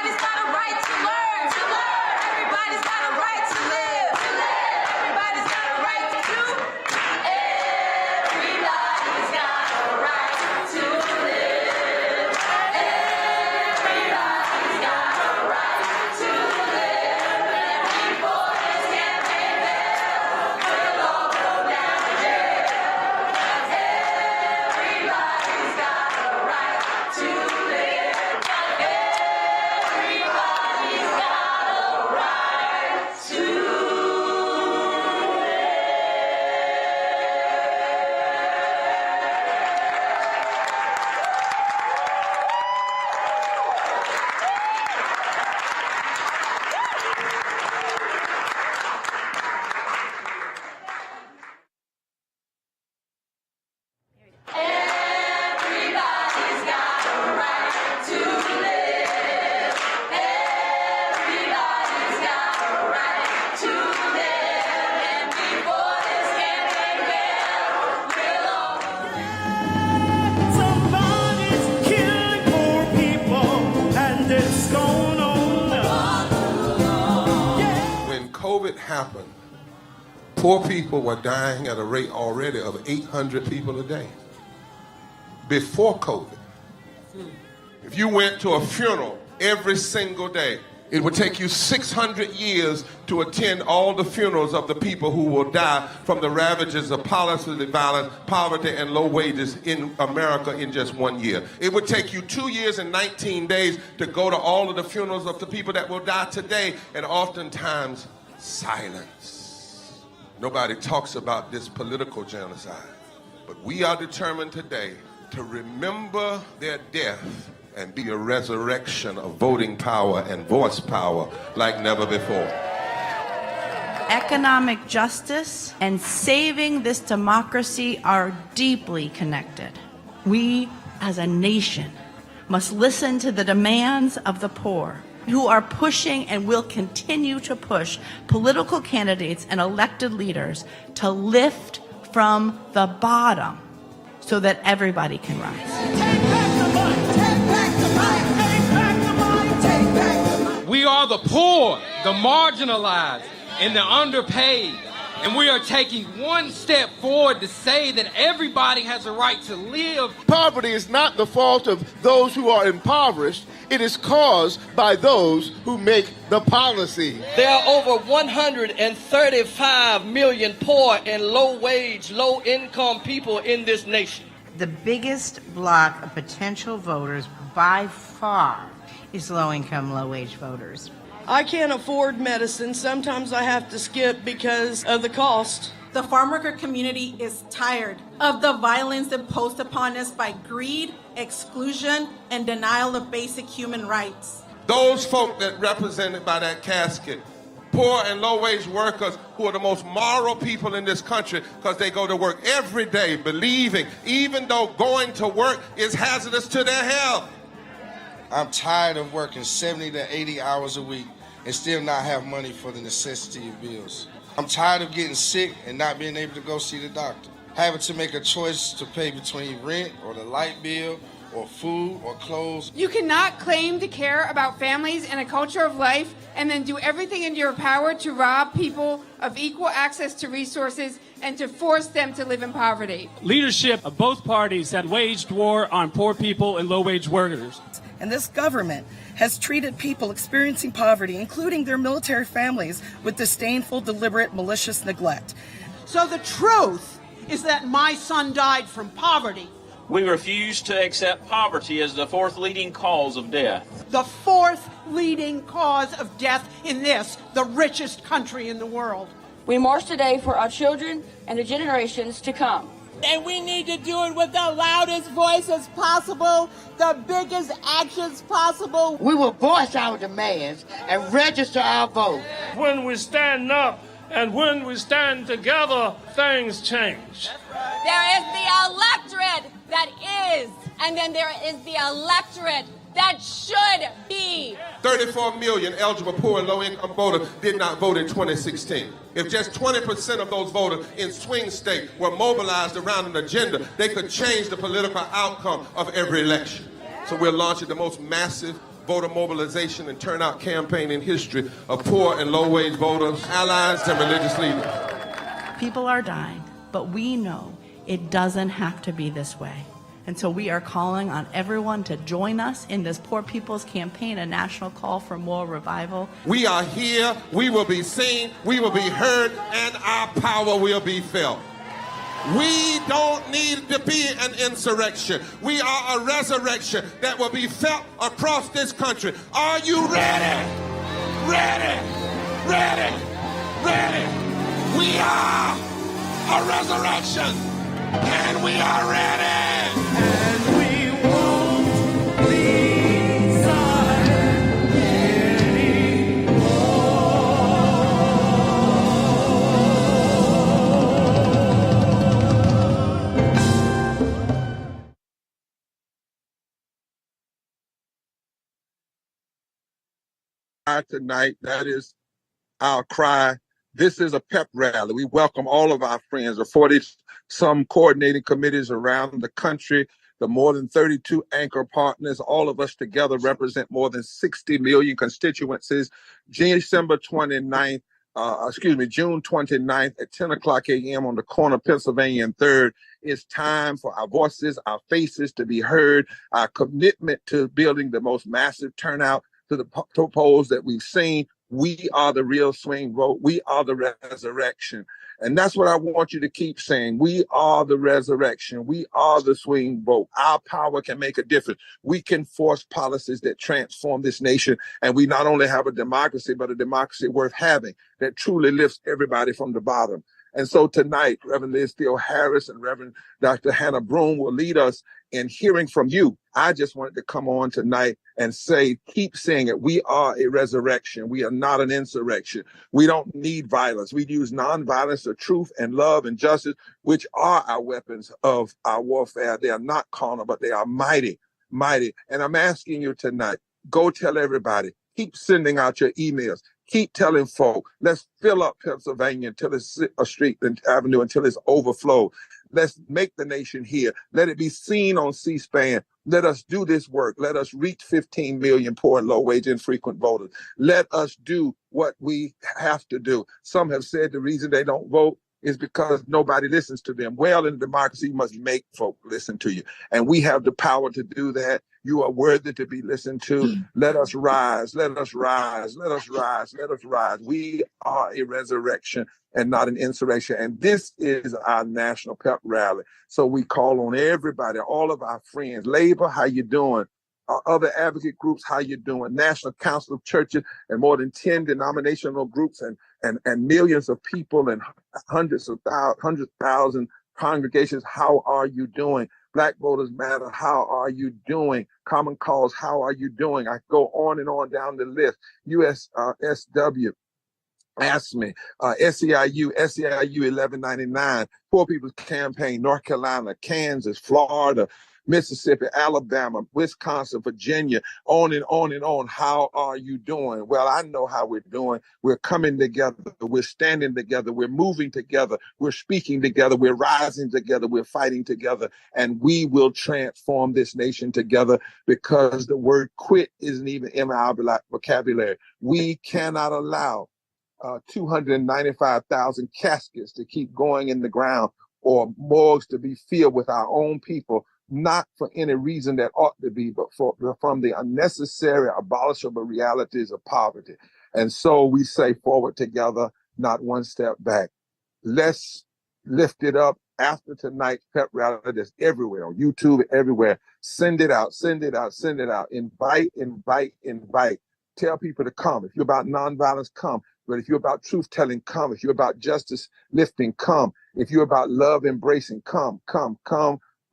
Everybody's got a right to learn. Everybody's got a right to live. Everybody's got a right to do. Everybody's got a right to live. Everybody's got a right to live. And before this campaign fails, we'll all go down to jail. Everybody's got a right to live. Everybody's got a right to Everybody's got a right to live. Everybody's got a right to live. And before this campaign fails, we'll all Somebody's killing poor people, and it's going on. When COVID happened, poor people were dying at a rate already of 800 people a day. Before COVID, if you went to a funeral every single day, it would take you 600 years to attend all the funerals of the people who will die from the ravages of policy violence, poverty, and low wages in America in just 1 year. It would take you 2 years and 19 days to go to all of the funerals of the people that will die today, and oftentimes silence. Nobody talks about this political genocide, but we are determined today to remember their death and be a resurrection of voting power and voice power like never before. Economic justice and saving this democracy are deeply connected. We, as a nation, must listen to the demands of the poor, who are pushing and will continue to push political candidates and elected leaders to lift from the bottom so that everybody can rise. We are the poor, the marginalized, and the underpaid. And we are taking one step forward to say that everybody has a right to live. Poverty is not the fault of those who are impoverished. It is caused by those who make the policy. There are over 135 million poor and low-wage, low-income people in this nation. The biggest block of potential voters by far is low-income, low-wage voters. I can't afford medicine. Sometimes I have to skip because of the cost. The farm worker community is tired of the violence imposed upon us by greed, exclusion, and denial of basic human rights. Those folk that represented by that casket, poor and low-wage workers who are the most moral people in this country because they go to work every day believing, even though going to work is hazardous to their health. I'm tired of working 70 to 80 hours a week and still not have money for the necessity of bills. I'm tired of getting sick and not being able to go see the doctor. Having to make a choice to pay between rent or the light bill or food or clothes. You cannot claim to care about families and a culture of life and then do everything in your power to rob people of equal access to resources and to force them to live in poverty. Leadership of both parties had waged war on poor people and low-wage workers. And this government has treated people experiencing poverty, including their military families, with disdainful, deliberate, malicious neglect. So the truth is that my son died from poverty. We refuse to accept poverty as the fourth leading cause of death. The fourth leading cause of death in this, the richest country in the world. We march today for our children and the generations to come. And we need to do it with the loudest voices possible, the biggest actions possible. We will voice our demands and register our vote. When we stand up and when we stand together, things change. There is the electorate that is, and then there is the electorate that should be. 34 million eligible poor and low-income voters did not vote in 2016. If just 20% of those voters in swing states were mobilized around an agenda, they could change the political outcome of every election. So we're launching the most massive voter mobilization and turnout campaign in history of poor and low-wage voters, allies, and religious leaders. People are dying, but we know it doesn't have to be this way. And so we are calling on everyone to join us in this Poor People's Campaign, a national call for more revival. We are here, we will be seen, we will be heard, and our power will be felt. We don't need to be an insurrection. We are a resurrection that will be felt across this country. Are you ready? Ready? Ready? Ready? We are a resurrection, and we are ready. And we won't be silent anymore. Tonight, that is our cry. This is a pep rally. We welcome all of our friends, the 40-some coordinating committees around the country, the more than 32 anchor partners. All of us together represent more than 60 million constituencies. June 29th at 10 o'clock a.m. on the corner of Pennsylvania and 3rd. It's time for our voices, our faces to be heard, our commitment to building the most massive turnout to the polls that we've seen. We are the real swing vote. We are the resurrection. And that's what I want you to keep saying. We are the resurrection. We are the swing vote. Our power can make a difference. We can force policies that transform this nation. And we not only have a democracy, but a democracy worth having that truly lifts everybody from the bottom. And so tonight, Reverend Liz Theo Harris and Reverend Dr. Hannah Broom will lead us in hearing from you. I just wanted to come on tonight and say, keep saying it. We are a resurrection. We are not an insurrection. We don't need violence. We use nonviolence of truth and love and justice, which are our weapons of our warfare. They are not carnal, but they are mighty, mighty. And I'm asking you tonight, go tell everybody. Keep sending out your emails. Keep telling folk. Let's fill up Pennsylvania until it's a street and avenue until it's overflowed. Let's make the nation hear. Let it be seen on C-SPAN. Let us do this work. Let us reach 15 million poor and low-wage infrequent voters. Let us do what we have to do. Some have said the reason they don't vote is because nobody listens to them. Well, in a democracy, you must make folk listen to you. And we have the power to do that. You are worthy to be listened to. Let us rise. Let us rise. Let us rise. Let us rise. We are a resurrection and not an insurrection. And this is our national pep rally. So we call on everybody, all of our friends. Labor, how you doing? Other advocate groups, how you doing? National Council of Churches and more than 10 denominational groups and millions of people and hundreds of thousand congregations. How are you doing? Black Voters Matter, how are you doing? Common Cause, how are you doing? I go on and on down the list. USSW, ASME, SEIU 1199, Poor People's Campaign, North Carolina, Kansas, Florida, Mississippi, Alabama, Wisconsin, Virginia, on and on and on. How are you doing? Well, I know how we're doing. We're coming together. We're standing together. We're moving together. We're speaking together. We're rising together. We're fighting together. And we will transform this nation together because the word quit isn't even in our vocabulary. We cannot allow 295,000 caskets to keep going in the ground or morgues to be filled with our own people, not for any reason that ought to be, but from the unnecessary, abolishable realities of poverty. And so we say forward together, not one step back. Let's lift it up after tonight's pep rally that's everywhere, on YouTube, everywhere. Send it out, send it out, send it out. Invite, invite, invite. Tell people to come. If you're about nonviolence, come. But if you're about truth-telling, come. If you're about justice lifting, come. If you're about love embracing, come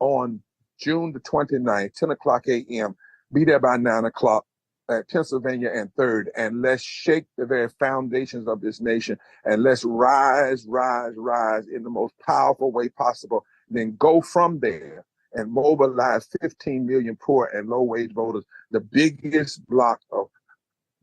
on June the 29th, 10 o'clock a.m. Be there by 9 o'clock at Pennsylvania and 3rd. And let's shake the very foundations of this nation. And let's rise, rise, rise in the most powerful way possible. Then go from there and mobilize 15 million poor and low-wage voters, the biggest block of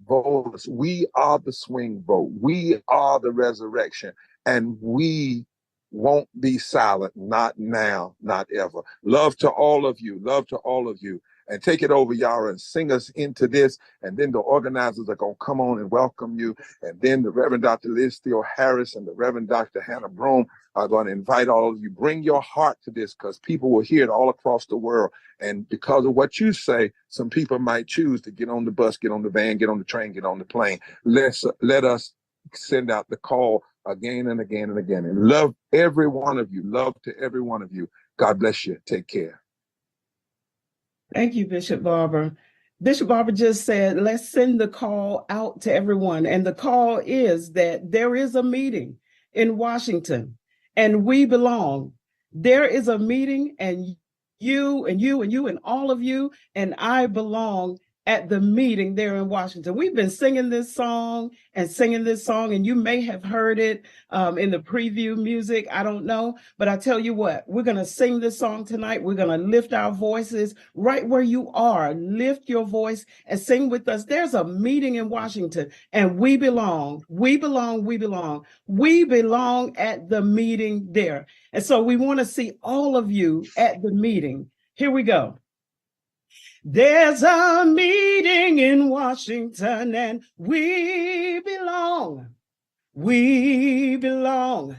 voters. We are the swing vote. We are the resurrection. And we won't be silent. Not now, not ever. Love to all of you. Love to all of you. And take it over, Yara, and sing us into this. And then the organizers are going to come on and welcome you. And then the Reverend Dr. Liz Steele Harris and the Reverend Dr. Hannah Brome are going to invite all of you. Bring your heart to this, because people will hear it all across the world. And because of what you say, some people might choose to get on the bus, get on the van, get on the train, get on the plane. Let us send out the call again and again and again. And love every one of you. Love to every one of you. God bless you. Take care. Thank you, Bishop Barber. Bishop Barber just said, let's send the call out to everyone. And the call is that there is a meeting in Washington and we belong. There is a meeting and you and you and you and all of you and I belong at the meeting there in Washington. We've been singing this song, and you may have heard it in the preview music. I don't know, but I tell you what, we're going to sing this song tonight. We're going to lift our voices right where you are. Lift your voice and sing with us. There's a meeting in Washington, and we belong. We belong. We belong. We belong at the meeting there. And so we want to see all of you at the meeting. Here we go. There's a meeting in Washington and we belong. We belong.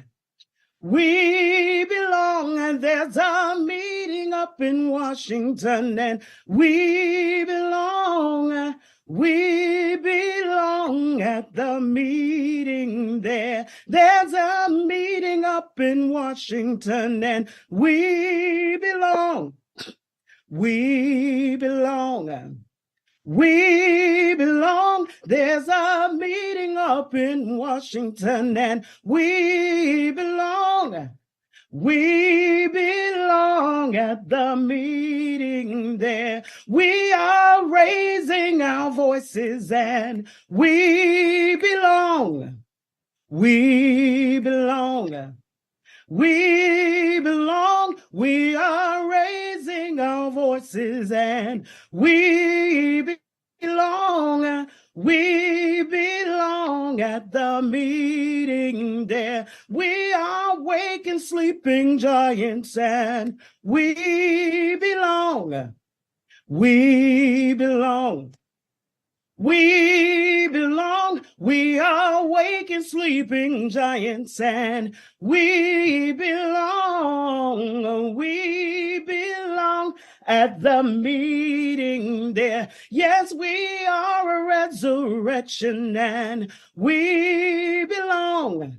We belong. And there's a meeting up in Washington and we belong. We belong at the meeting there. There's a meeting up in Washington and we belong. We belong. We belong. There's a meeting up in Washington and we belong. We belong at the meeting there. We are raising our voices and we belong. We belong. We belong, we are raising our voices and we belong at the meeting there. We are waking sleeping giants and we belong. We belong. We belong, we are waking sleeping giants and we belong at the meeting there. Yes, we are a resurrection and we belong.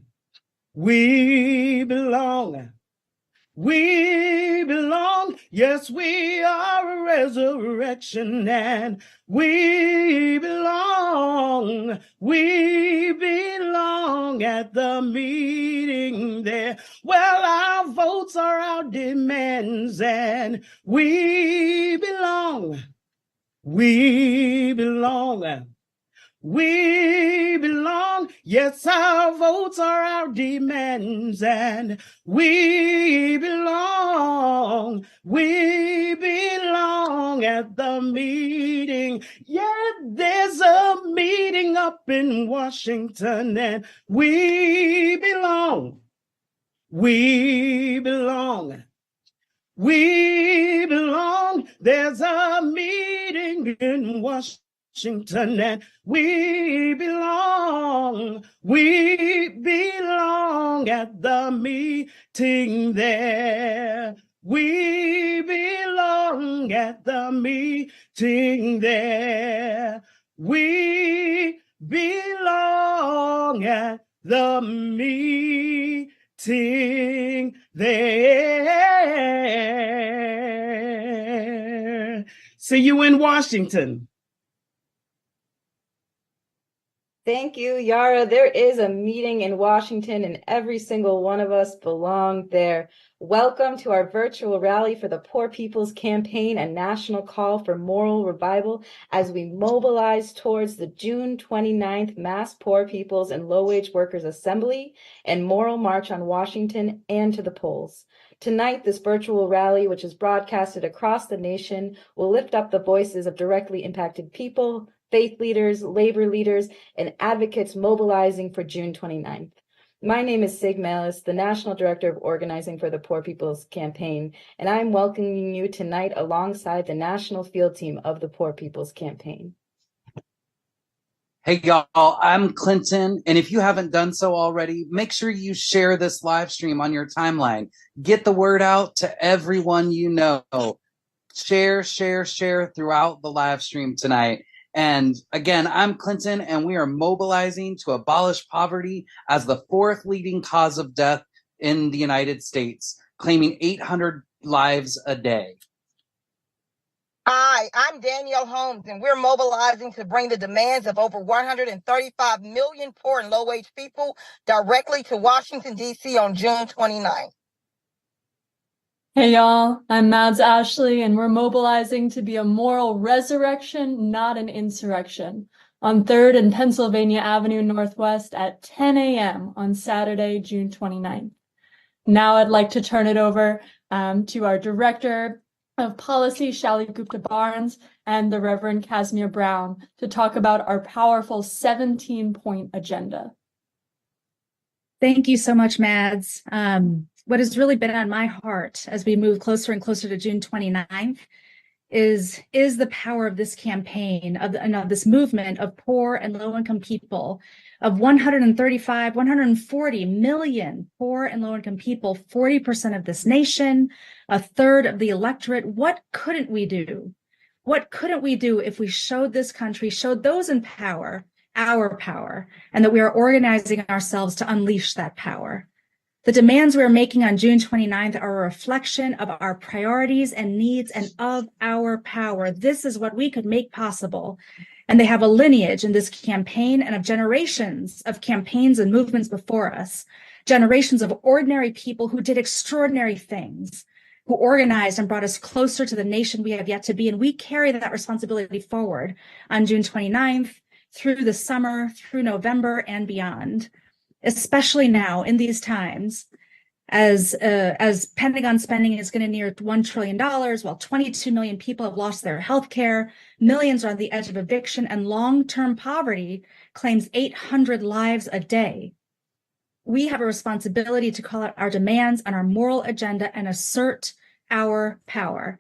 We belong. We belong, yes, we are a resurrection and we belong at the meeting there. Well, our votes are our demands and we belong. We belong. We belong, yes, our votes are our demands, and we belong at the meeting. Yeah, there's a meeting up in Washington, and we belong. We belong. We belong. There's a meeting in Washington. And we belong at the meeting there. We belong at the meeting there. We belong at the meeting there. See you in Washington. Thank you, Yara. There is a meeting in Washington and every single one of us belong there. Welcome to our virtual rally for the Poor People's Campaign and National Call for Moral Revival as we mobilize towards the June 29th Mass Poor People's and Low-Wage Workers Assembly and Moral March on Washington and to the polls. Tonight, this virtual rally, which is broadcasted across the nation, will lift up the voices of directly impacted people, faith leaders, labor leaders, and advocates mobilizing for June 29th. My name is Sig Malice, the National Director of Organizing for the Poor People's Campaign, and I'm welcoming you tonight alongside the National Field Team of the Poor People's Campaign. Hey y'all, I'm Clinton, and if you haven't done so already, make sure you share this live stream on your timeline. Get the word out to everyone you know. Share throughout the live stream tonight. And again, I'm Clinton, and we are mobilizing to abolish poverty as the fourth leading cause of death in the United States, claiming 800 lives a day. Hi, I'm Danielle Holmes, and we're mobilizing to bring the demands of over 135 million poor and low-wage people directly to Washington, D.C. on June 29th. Hey y'all, I'm Mads Ashley, and we're mobilizing to be a moral resurrection, not an insurrection, on 3rd and Pennsylvania Avenue Northwest at 10 a.m. on Saturday, June 29th. Now I'd like to turn it over to our Director of Policy, Shali Gupta-Barnes, and the Reverend Casimir Brown to talk about our powerful 17-point agenda. Thank you so much, Mads. What has really been on my heart as we move closer and closer to June 29th is the power of this campaign, of this movement of poor and low-income people, of 140 million poor and low-income people, 40% of this nation, a third of the electorate. What couldn't we do? What couldn't we do if we showed this country, showed those in power, our power, and that we are organizing ourselves to unleash that power? The demands we are making on June 29th are a reflection of our priorities and needs and of our power. This is what we could make possible. And they have a lineage in this campaign and of generations of campaigns and movements before us, generations of ordinary people who did extraordinary things, who organized and brought us closer to the nation we have yet to be. And we carry that responsibility forward on June 29th, through the summer, through November and beyond. Especially now in these times, as Pentagon spending is going to near $1 trillion, while 22 million people have lost their health care, millions are on the edge of eviction, and long-term poverty claims 800 lives a day. We have a responsibility to call out our demands on our moral agenda and assert our power.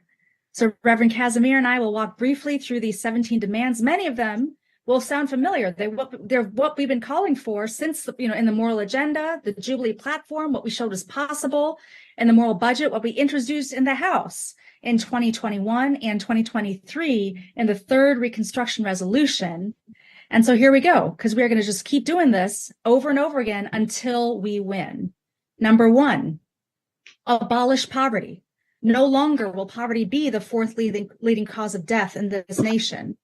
So Reverend Casimir and I will walk briefly through these 17 demands. Many of them will sound familiar. They're what we've been calling for since, in the moral agenda, the Jubilee platform, what we showed was possible, and the moral budget, what we introduced in the House in 2021 and 2023 in the third Reconstruction Resolution. And so here we go, because we're going to just keep doing this over and over again until we win. Number one, abolish poverty. No longer will poverty be the fourth leading cause of death in this nation.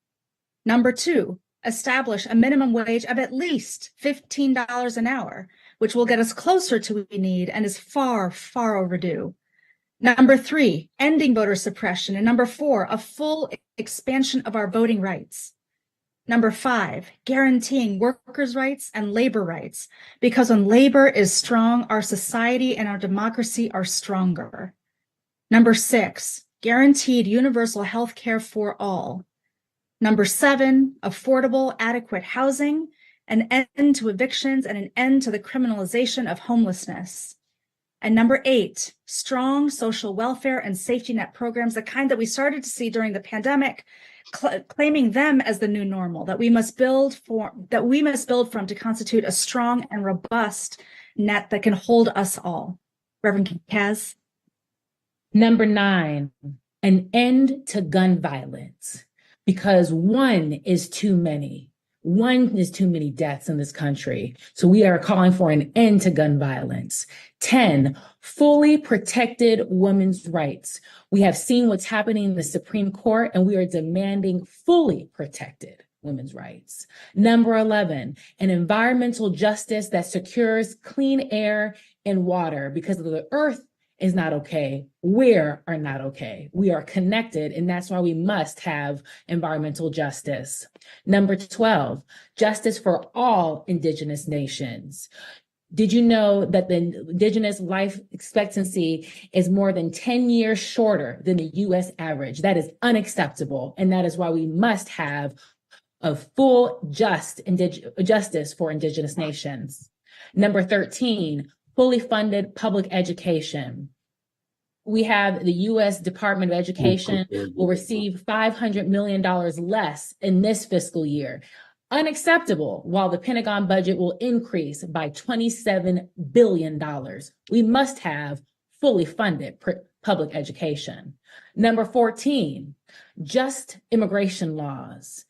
Number two, establish a minimum wage of at least $15 an hour, which will get us closer to what we need and is far, far overdue. Number three, ending voter suppression. And number four, a full expansion of our voting rights. Number five, guaranteeing workers' rights and labor rights, because when labor is strong, our society and our democracy are stronger. Number six, guaranteed universal health care for all. Number seven, affordable, adequate housing, an end to evictions, and an end to the criminalization of homelessness. And number eight, strong social welfare and safety net programs, the kind that we started to see during the pandemic, claiming them as the new normal, that we must build from to constitute a strong and robust net that can hold us all. Reverend Kaz. Number 9, an end to gun violence. Because one is too many. One is too many deaths in this country. So we are calling for an end to gun violence. 10, fully protected women's rights. We have seen what's happening in the Supreme Court, and we are demanding fully protected women's rights. Number 11, an environmental justice that secures clean air and water, because the earth is not okay. We are not okay. We are connected, and that's why we must have environmental justice. Number 12, justice for all Indigenous nations. Did you know that the Indigenous life expectancy is more than 10 years shorter than the US average? That is unacceptable, and that is why we must have a full justice for Indigenous nations. Number 13, fully funded public education. We have the U.S. Department of Education will receive $500 million less in this fiscal year. Unacceptable, while the Pentagon budget will increase by $27 billion. We must have fully funded public education. Number 14, just immigration laws.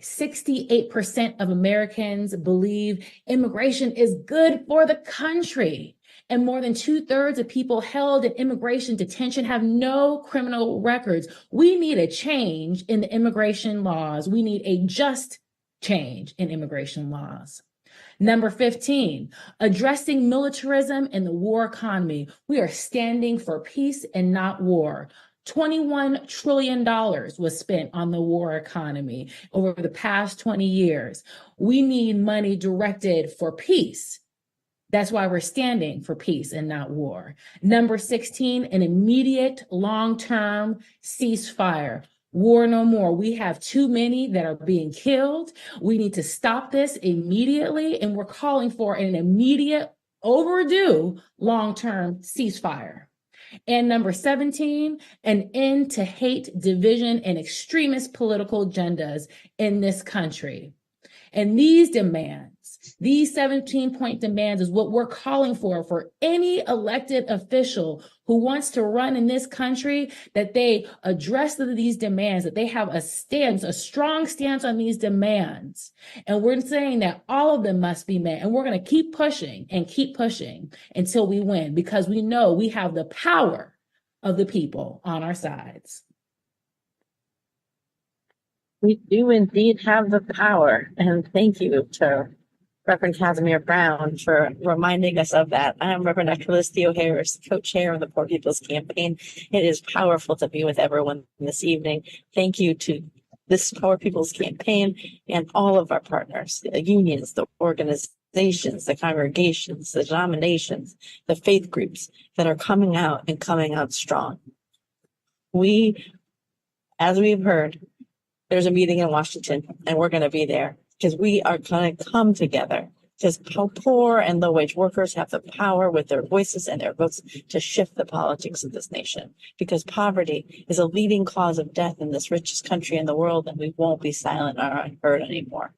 68% of Americans believe immigration is good for the country. And more than 2/3 of people held in immigration detention have no criminal records. We need a change in the immigration laws. We need a just change in immigration laws. Number 15, addressing militarism and the war economy. We are standing for peace and not war. $21 trillion was spent on the war economy over the past 20 years. We need money directed for peace. That's why we're standing for peace and not war. Number 16, an immediate long-term ceasefire. War no more. We have too many that are being killed. We need to stop this immediately, and we're calling for an immediate, overdue long-term ceasefire. And number 17, an end to hate, division, and extremist political agendas in this country. And these demands, these 17-point demands is what we're calling for any elected official who wants to run in this country, that they address these demands, that they have a stance, a strong stance on these demands. And we're saying that all of them must be met. And we're going to keep pushing until we win, because we know we have the power of the people on our sides. We do indeed have the power. And thank you to Reverend Casimir Brown for reminding us of that. I am Reverend Dr. Liz Theo-Harris, co-chair of the Poor People's Campaign. It is powerful to be with everyone this evening. Thank you to this Poor People's Campaign and all of our partners, the unions, the organizations, the congregations, the denominations, the faith groups that are coming out strong. We, as we've heard, there's a meeting in Washington, and we're going to be there because we are going to come together, because poor and low-wage workers have the power with their voices and their votes to shift the politics of this nation, because poverty is a leading cause of death in this richest country in the world, and we won't be silent or unheard anymore.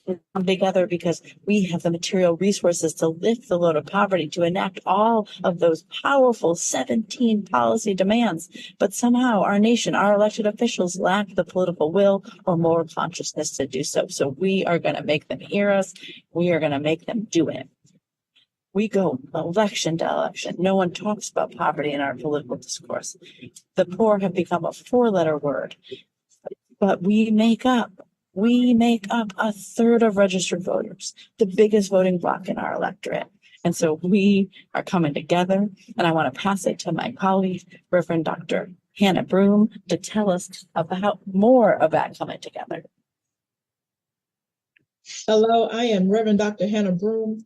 We come together because we have the material resources to lift the load of poverty, to enact all of those powerful 17 policy demands. But somehow our nation, our elected officials lack the political will or moral consciousness to do so. So we are going to make them hear us. We are going to make them do it. We go election to election. No one talks about poverty in our political discourse. The poor have become a four-letter word, but we make up a third of registered voters, the biggest voting bloc in our electorate. And so we are coming together, and I want to pass it to my colleague, Reverend Dr. Hannah Broom, to tell us about more of that coming together. Hello, I am Reverend Dr. Hannah Broom.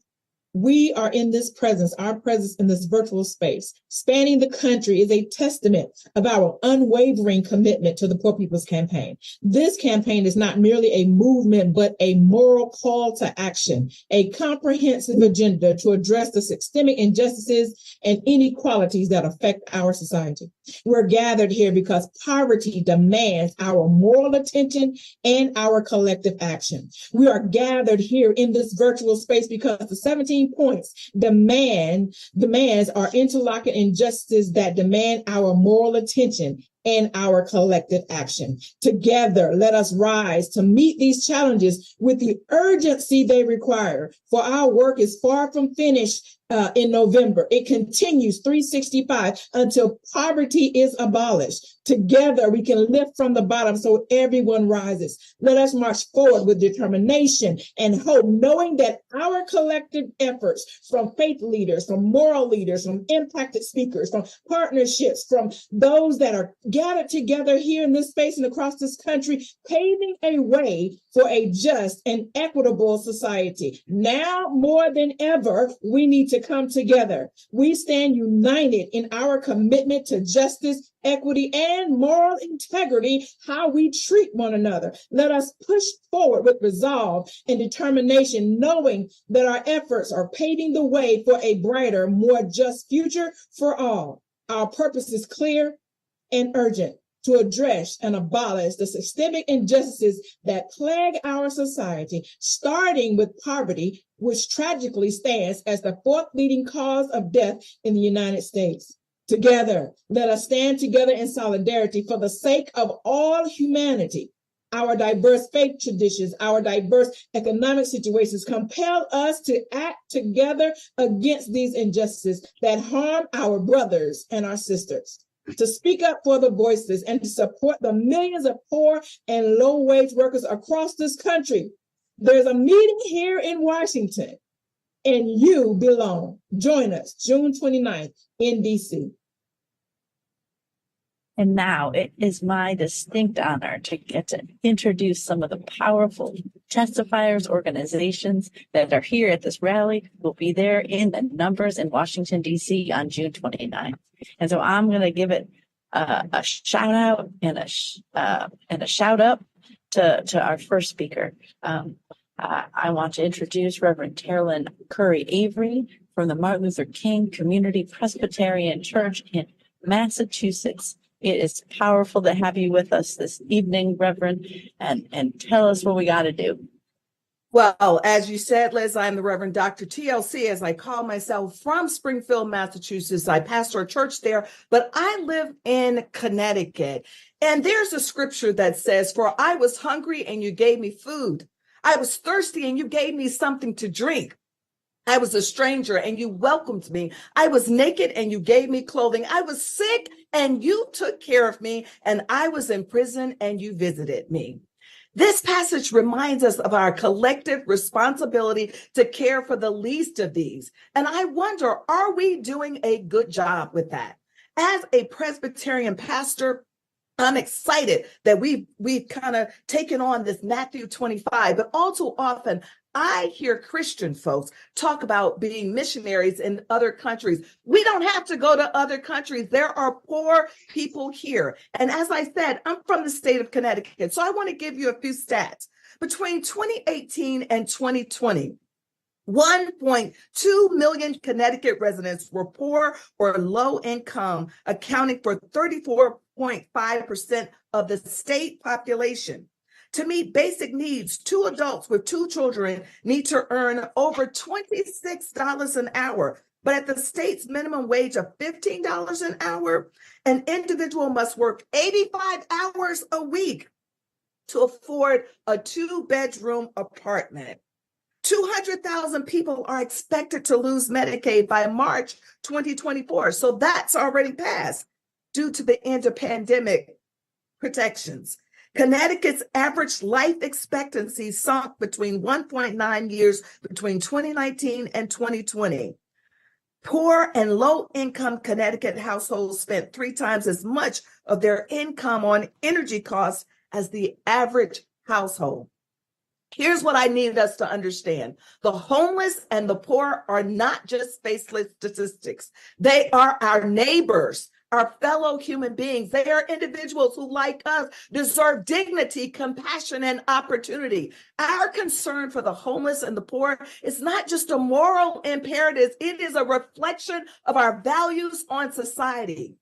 We are in this presence, our presence in this virtual space, spanning the country, is a testament of our unwavering commitment to the Poor People's Campaign. This campaign is not merely a movement, but a moral call to action, a comprehensive agenda to address the systemic injustices and inequalities that affect our society. We're gathered here because poverty demands our moral attention and our collective action. We are gathered here in this virtual space because the 17 points demands are interlocking injustices that demand our moral attention and our collective action. Together, let us rise to meet these challenges with the urgency they require, for our work is far from finished in November. It continues 365 until poverty is abolished. Together, we can lift from the bottom so everyone rises. Let us march forward with determination and hope, knowing that our collective efforts, from faith leaders, from moral leaders, from impacted speakers, from partnerships, from those that are gathered together here in this space and across this country, paving a way for a just and equitable society. Now more than ever, we need to come together. We stand united in our commitment to justice, equity, and and moral integrity, how we treat one another. Let us push forward with resolve and determination, knowing that our efforts are paving the way for a brighter, more just future for all. Our purpose is clear and urgent: to address and abolish the systemic injustices that plague our society, starting with poverty, which tragically stands as the fourth leading cause of death in the United States. Together, let us stand together in solidarity for the sake of all humanity. Our diverse faith traditions, our diverse economic situations compel us to act together against these injustices that harm our brothers and our sisters, to speak up for the voiceless, and to support the millions of poor and low-wage workers across this country. There's a meeting here in Washington, and you belong. Join us June 29th in DC. And now it is my distinct honor to get to introduce some of the powerful testifiers, organizations that are here at this rally. Will be there in the numbers in Washington, D.C. on June 29th. And so I'm going to give it a shout out and a shout up to our first speaker. I want to introduce Reverend Carolyn Curry Avery from the Martin Luther King Community Presbyterian Church in Massachusetts. It is powerful to have you with us this evening, Reverend, and tell us what we got to do. Well, as you said, Liz, I'm the Reverend Dr. TLC, as I call myself, from Springfield, Massachusetts. I pastor a church there, but I live in Connecticut. And there's a scripture that says, "For I was hungry and you gave me food. I was thirsty and you gave me something to drink. I was a stranger and you welcomed me. I was naked and you gave me clothing. I was sick and you took care of me. And I was in prison and you visited me." This passage reminds us of our collective responsibility to care for the least of these. And I wonder, are we doing a good job with that? As a Presbyterian pastor, I'm excited that we've kind of taken on this Matthew 25, but all too often I hear Christian folks talk about being missionaries in other countries. We don't have to go to other countries. There are poor people here. And as I said, I'm from the state of Connecticut, so I want to give you a few stats. Between 2018 and 2020, 1.2 million Connecticut residents were poor or low income, accounting for 34.5% of the state population. To meet basic needs, 2 adults with 2 children need to earn over $26 an hour. But at the state's minimum wage of $15 an hour, an individual must work 85 hours a week to afford a 2-bedroom apartment. 200,000 people are expected to lose Medicaid by March 2024. So that's already passed due to the end of pandemic protections. Connecticut's average life expectancy sunk between 1.9 years between 2019 and 2020. Poor and low-income Connecticut households spent 3 times as much of their income on energy costs as the average household. Here's what I need us to understand. The homeless and the poor are not just faceless statistics. They are our neighbors, our fellow human beings. They are individuals who, like us, deserve dignity, compassion, and opportunity. Our concern for the homeless and the poor is not just a moral imperative. It is a reflection of our values on society.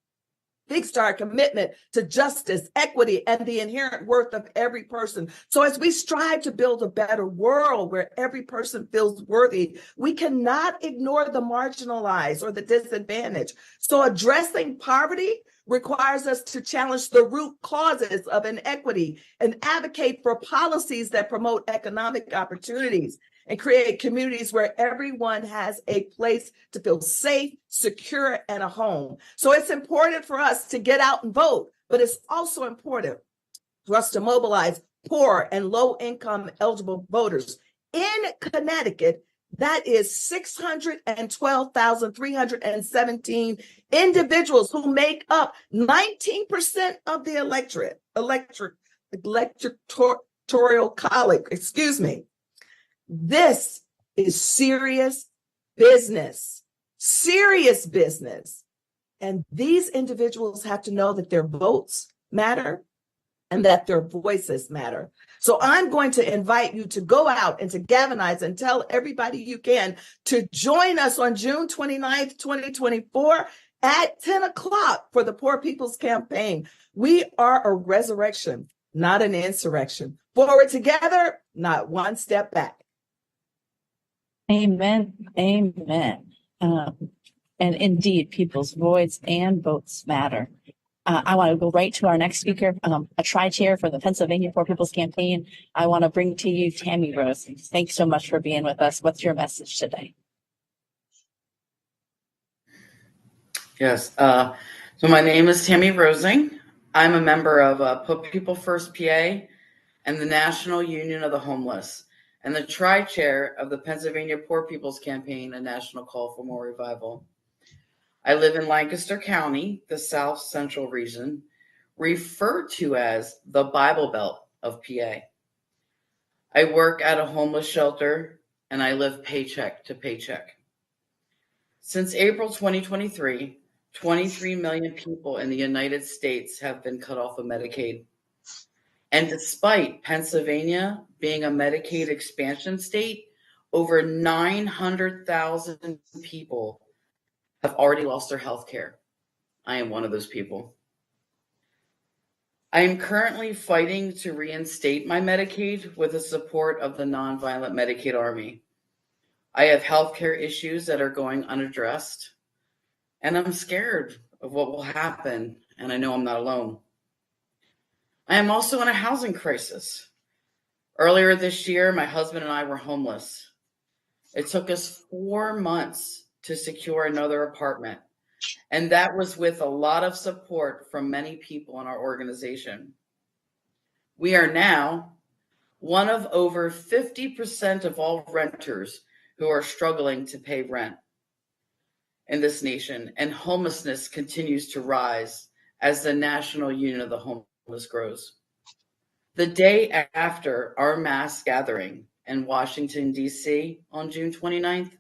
Speaks to our commitment to justice, equity, and the inherent worth of every person. So as we strive to build a better world where every person feels worthy, we cannot ignore the marginalized or the disadvantaged. So addressing poverty requires us to challenge the root causes of inequity and advocate for policies that promote economic opportunities and create communities where everyone has a place to feel safe, secure, and a home. So it's important for us to get out and vote, but it's also important for us to mobilize poor and low-income eligible voters. In Connecticut, that is 612,317 individuals who make up 19% of the electoral college, This is serious business. And these individuals have to know that their votes matter and that their voices matter. So I'm going to invite you to go out and to galvanize and tell everybody you can to join us on June 29th, 2024 at 10 o'clock for the Poor People's Campaign. We are a resurrection, not an insurrection. Forward together, not one step back. Amen. Amen. And indeed, people's voice and votes matter. I want to go right to our next speaker, a tri-chair for the Pennsylvania Poor People's Campaign. I want to bring to you Tammy Rose. Thanks so much for being with us. What's your message today? Yes. So my name is Tammy Rosing. I'm a member of Put People First PA and the National Union of the Homeless, and the tri-chair of the Pennsylvania Poor People's Campaign, a national call for more revival. I live in Lancaster County, the South Central region, referred to as the Bible Belt of PA. I work at a homeless shelter, and I live paycheck to paycheck. Since April 2023, 23 million people in the United States have been cut off of Medicaid. And despite Pennsylvania being a Medicaid expansion state, over 900,000 people have already lost their health care. I am one of those people. I am currently fighting to reinstate my Medicaid with the support of the Nonviolent Medicaid Army. I have healthcare issues that are going unaddressed, and I'm scared of what will happen, and I know I'm not alone. I am also in a housing crisis. Earlier this year, my husband and I were homeless. It took us 4 months to secure another apartment, and that was with a lot of support from many people in our organization. We are now one of over 50% of all renters who are struggling to pay rent in this nation, and homelessness continues to rise as the National Union of the Homeless grows. The day after our mass gathering in Washington, D.C. on June 29th,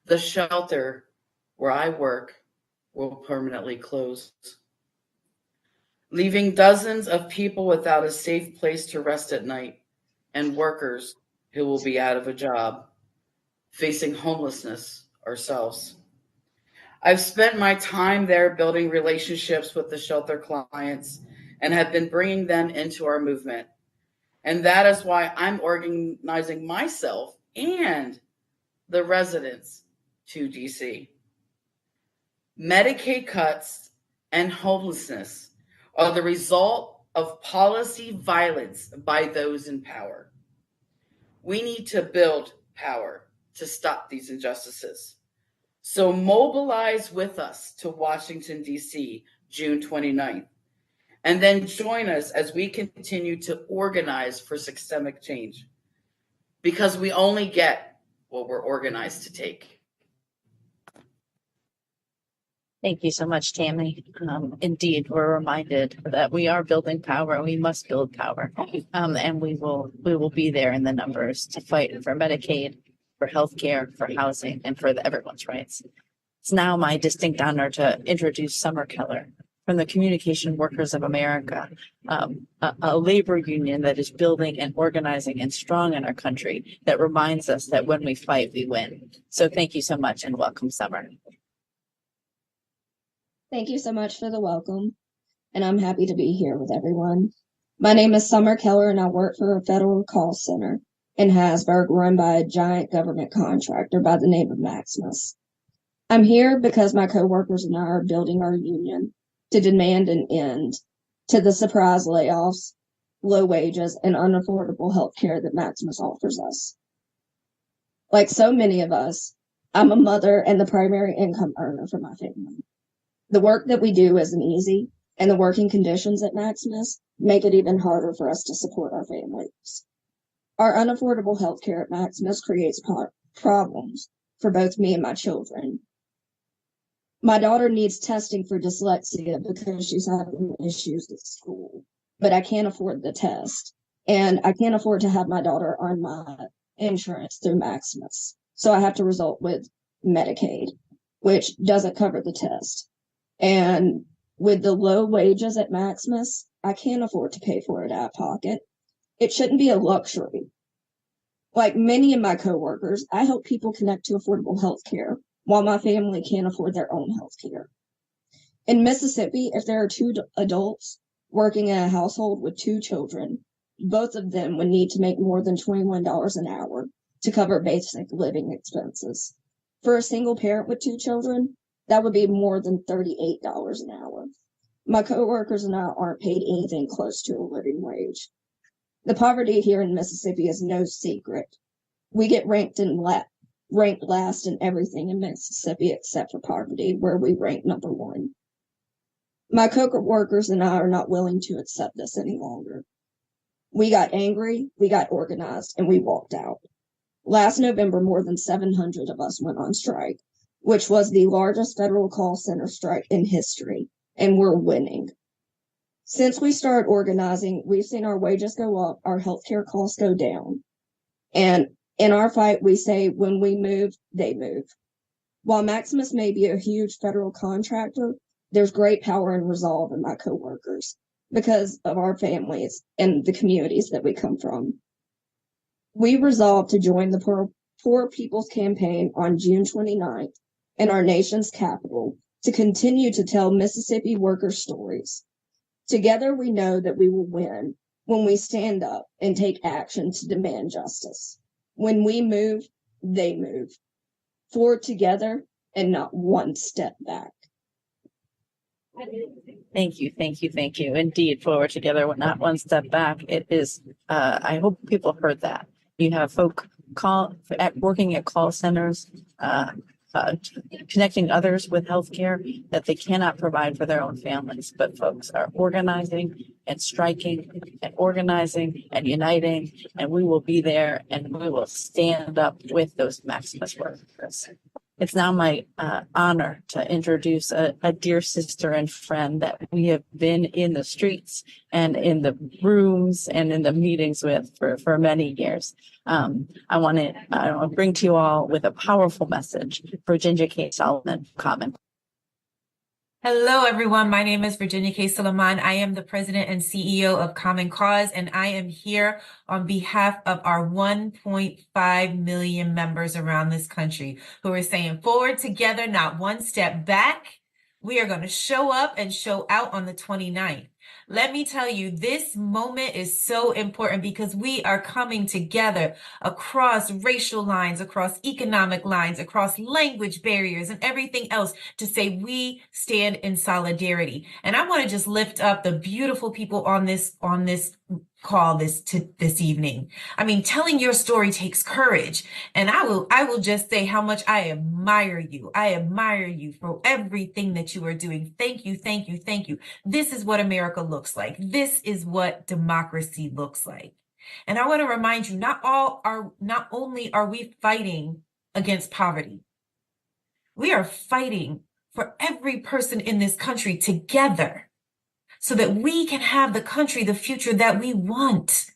the shelter where I work will permanently close, leaving dozens of people without a safe place to rest at night and workers who will be out of a job, facing homelessness ourselves. I've spent my time there building relationships with the shelter clients and have been bringing them into our movement. And that is why I'm organizing myself and the residents to DC. Medicaid cuts and homelessness are the result of policy violence by those in power. We need to build power to stop these injustices. So mobilize with us to Washington, D.C., June 29th, and then join us as we continue to organize for systemic change, because we only get what we're organized to take. Thank you so much, Tammy. Indeed, we're reminded that we are building power and we must build power. And we will be there in the numbers to fight for Medicaid, for healthcare, for housing, and for everyone's rights. It's now my distinct honor to introduce Summer Keller from the Communication Workers of America, a labor union that is building and organizing and strong in our country, that reminds us that when we fight, we win. So thank you so much and welcome, Summer. Thank you so much for the welcome, and I'm happy to be here with everyone. My name is Summer Keller, and I work for a federal call center in Hasburg run by a giant government contractor by the name of Maximus. I'm here because my coworkers and I are building our union to demand an end to the surprise layoffs, low wages, and unaffordable health care that Maximus offers us. Like so many of us, I'm a mother and the primary income earner for my family. The work that we do isn't easy, and the working conditions at Maximus make it even harder for us to support our families. Our unaffordable health care at Maximus creates problems for both me and my children. My daughter needs testing for dyslexia because she's having issues at school, but I can't afford the test, and I can't afford to have my daughter on my insurance through Maximus, so I have to resort with Medicaid, which doesn't cover the test. And with the low wages at Maximus, I can't afford to pay for it out of pocket. It shouldn't be a luxury. Like many of my coworkers, I help people connect to affordable health care while my family can't afford their own health care. In Mississippi, if there are two adults working in a household with 2 children, both of them would need to make more than $21 an hour to cover basic living expenses. For a single parent with 2 children, that would be more than $38 an hour. My coworkers and I aren't paid anything close to a living wage. The poverty here in Mississippi is no secret. We get ranked last in everything in Mississippi except for poverty, where we rank number 1. My coworkers and I are not willing to accept this any longer. We got angry, we got organized, and we walked out. Last November, more than 700 of us went on strike, which was the largest federal call center strike in history, and we're winning. Since we started organizing, we've seen our wages go up, our healthcare costs go down. And in our fight, we say, when we move, they move. While Maximus may be a huge federal contractor, there's great power and resolve in my coworkers because of our families and the communities that we come from. We resolved to join the Poor People's Campaign on June 29th in our nation's capital to continue to tell Mississippi workers' stories. Together, we know that we will win when we stand up and take action to demand justice. When we move, they move. Forward together and not one step back. Thank you, thank you, thank you. Indeed, forward together, not one step back. It is, I hope people heard that. You have folk working at call centers, connecting others with healthcare that they cannot provide for their own families, but folks are organizing and striking and organizing and uniting, and we will be there and we will stand up with those Maximus workers. It's now my honor to introduce a dear sister and friend that we have been in the streets and in the rooms and in the meetings with for many years. I want to bring to you all with a powerful message, Virginia K. Solomon, Common. Hello, everyone. My name is Virginia K. Solomon. I am the president and CEO of Common Cause, and I am here on behalf of our 1.5 million members around this country who are saying forward together, not one step back. We are going to show up and show out on the 29th. Let me tell you, this moment is so important because we are coming together across racial lines, across economic lines, across language barriers and everything else to say we stand in solidarity. And I want to just lift up the beautiful people on this call this evening. I mean, telling your story takes courage. And I will just say how much I admire you. I admire you for everything that you are doing. Thank you, thank you, thank you. This is what America looks like. This is what democracy looks like. And I want to remind you, not only are we fighting against poverty, we are fighting for every person in this country together, so that we can have the country, the future that we want.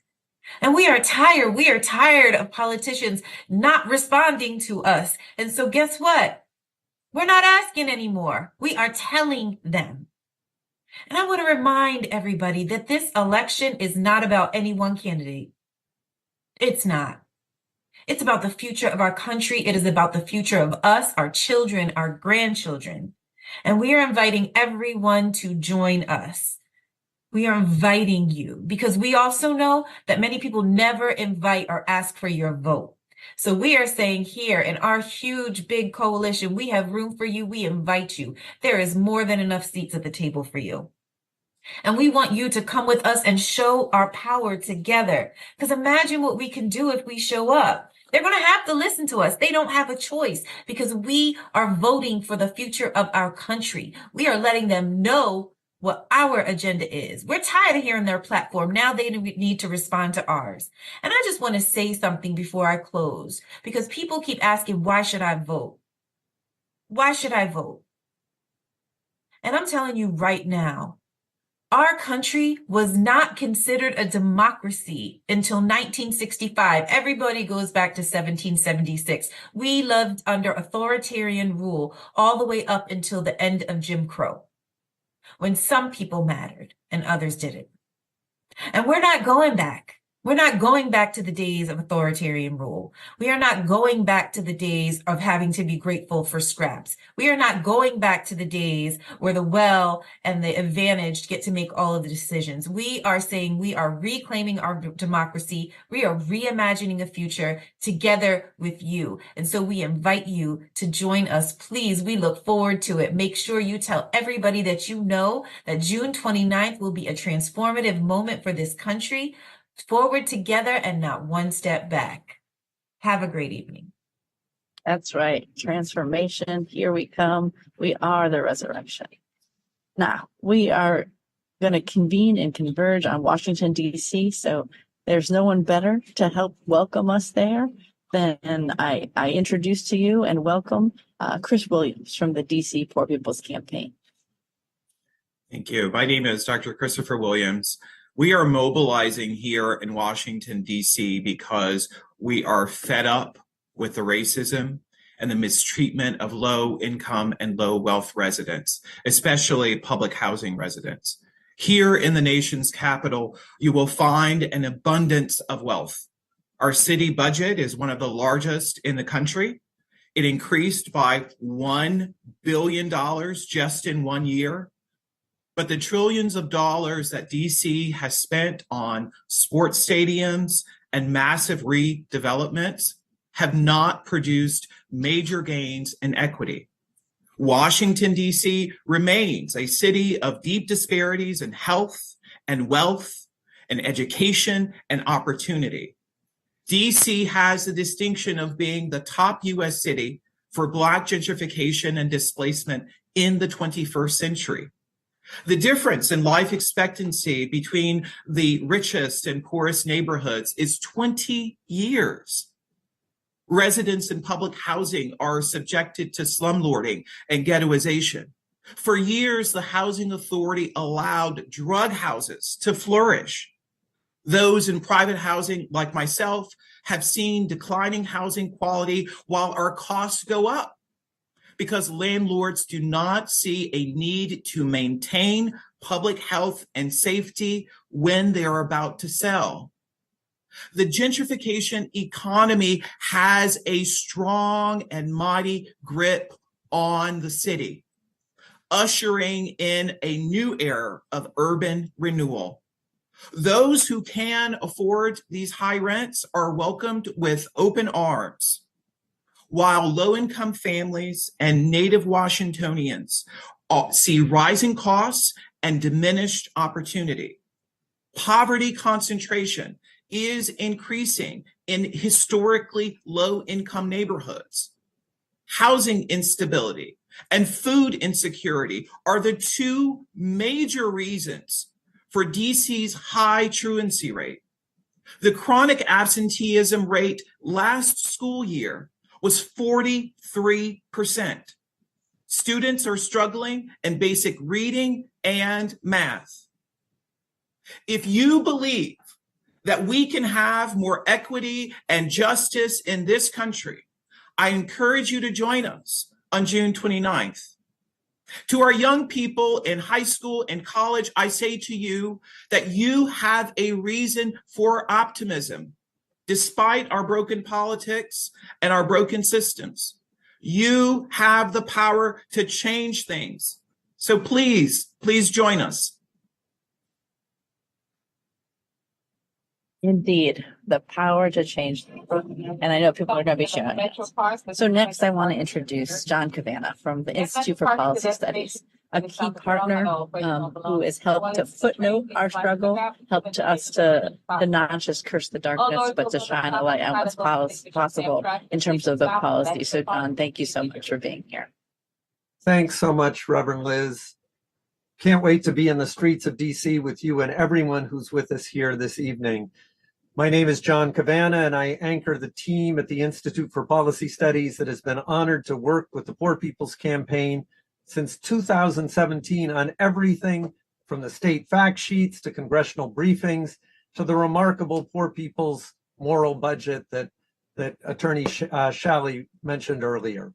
And we are tired of politicians not responding to us. And so guess what? We're not asking anymore. We are telling them. And I want to remind everybody that this election is not about any one candidate. It's not. It's about the future of our country. It is about the future of us, our children, our grandchildren. And we are inviting everyone to join us. We are inviting you because we also know that many people never invite or ask for your vote. So we are saying here in our huge, big coalition, we have room for you. We invite you. There is more than enough seats at the table for you. And we want you to come with us and show our power together. Because imagine what we can do if we show up. They're going to have to listen to us. They don't have a choice because we are voting for the future of our country. We are letting them know what our agenda is. We're tired of hearing their platform. Now they need to respond to ours. And I just want to say something before I close, because people keep asking, why should I vote? Why should I vote? And I'm telling you right now, our country was not considered a democracy until 1965. Everybody goes back to 1776. We lived under authoritarian rule all the way up until the end of Jim Crow. when some people mattered and others didn't. And we're not going back. We're not going back to the days of authoritarian rule. We are not going back to the days of having to be grateful for scraps. We are not going back to the days where the well and the advantaged get to make all of the decisions. We are saying we are reclaiming our democracy. We are reimagining a future together with you. And so we invite you to join us. Please, we look forward to it. Make sure you tell everybody that you know that June 29th will be a transformative moment for this country. Forward together and not one step back. Have a great evening. That's right. Transformation. Here we come. We are the resurrection. Now, we are going to convene and converge on Washington, D.C. So there's no one better to help welcome us there than I introduce to you and welcome Chris Williams from the D.C. Poor People's Campaign. Thank you. My name is Dr. Christopher Williams. We are mobilizing here in Washington, D.C. because we are fed up with the racism and the mistreatment of low income and low wealth residents, especially public housing residents. Here in the nation's capital, you will find an abundance of wealth. Our city budget is one of the largest in the country. It increased by $1 billion just in 1 year. But the trillions of dollars that DC has spent on sports stadiums and massive redevelopments have not produced major gains in equity. Washington, D.C. remains a city of deep disparities in health and wealth and education and opportunity. D.C. has the distinction of being the top U.S. city for Black gentrification and displacement in the 21st century. The difference in life expectancy between the richest and poorest neighborhoods is 20 years. Residents in public housing are subjected to slumlording and ghettoization. For years, the Housing Authority allowed drug houses to flourish. Those in private housing, like myself, have seen declining housing quality while our costs go up, because landlords do not see a need to maintain public health and safety when they are about to sell. The gentrification economy has a strong and mighty grip on the city, ushering in a new era of urban renewal. Those who can afford these high rents are welcomed with open arms, while low-income families and Native Washingtonians see rising costs and diminished opportunity. Poverty concentration is increasing in historically low-income neighborhoods. Housing instability and food insecurity are the two major reasons for DC's high truancy rate. The chronic absenteeism rate last school year was 43%. Students are struggling in basic reading and math. If you believe that we can have more equity and justice in this country, I encourage you to join us on June 29th. To our young people in high school and college, I say to you that you have a reason for optimism. Despite our broken politics and our broken systems, you have the power to change things. So please join us. Indeed, the power to change things. And I know people are going to be sharing it. So next, I want to introduce John Cavanna from the Institute for Policy Studies, a key partner who has helped to footnote our struggle, helped us to not just curse the darkness, but to shine a light on what's possible in terms of the policy. So John, thank you so much for being here. Thanks so much, Reverend Liz. Can't wait to be in the streets of DC with you and everyone who's with us here this evening. My name is John Cavanna, and I anchor the team at the Institute for Policy Studies that has been honored to work with the Poor People's Campaign since 2017 on everything from the state fact sheets to congressional briefings to the remarkable Poor People's Moral Budget that Attorney Shalley mentioned earlier.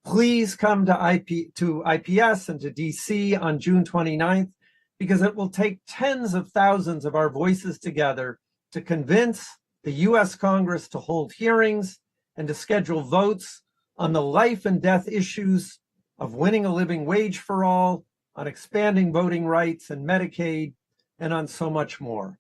Please come to IPS and to DC on June 29th, because it will take tens of thousands of our voices together to convince the US Congress to hold hearings and to schedule votes on the life and death issues of winning a living wage for all, on expanding voting rights and Medicaid, and on so much more.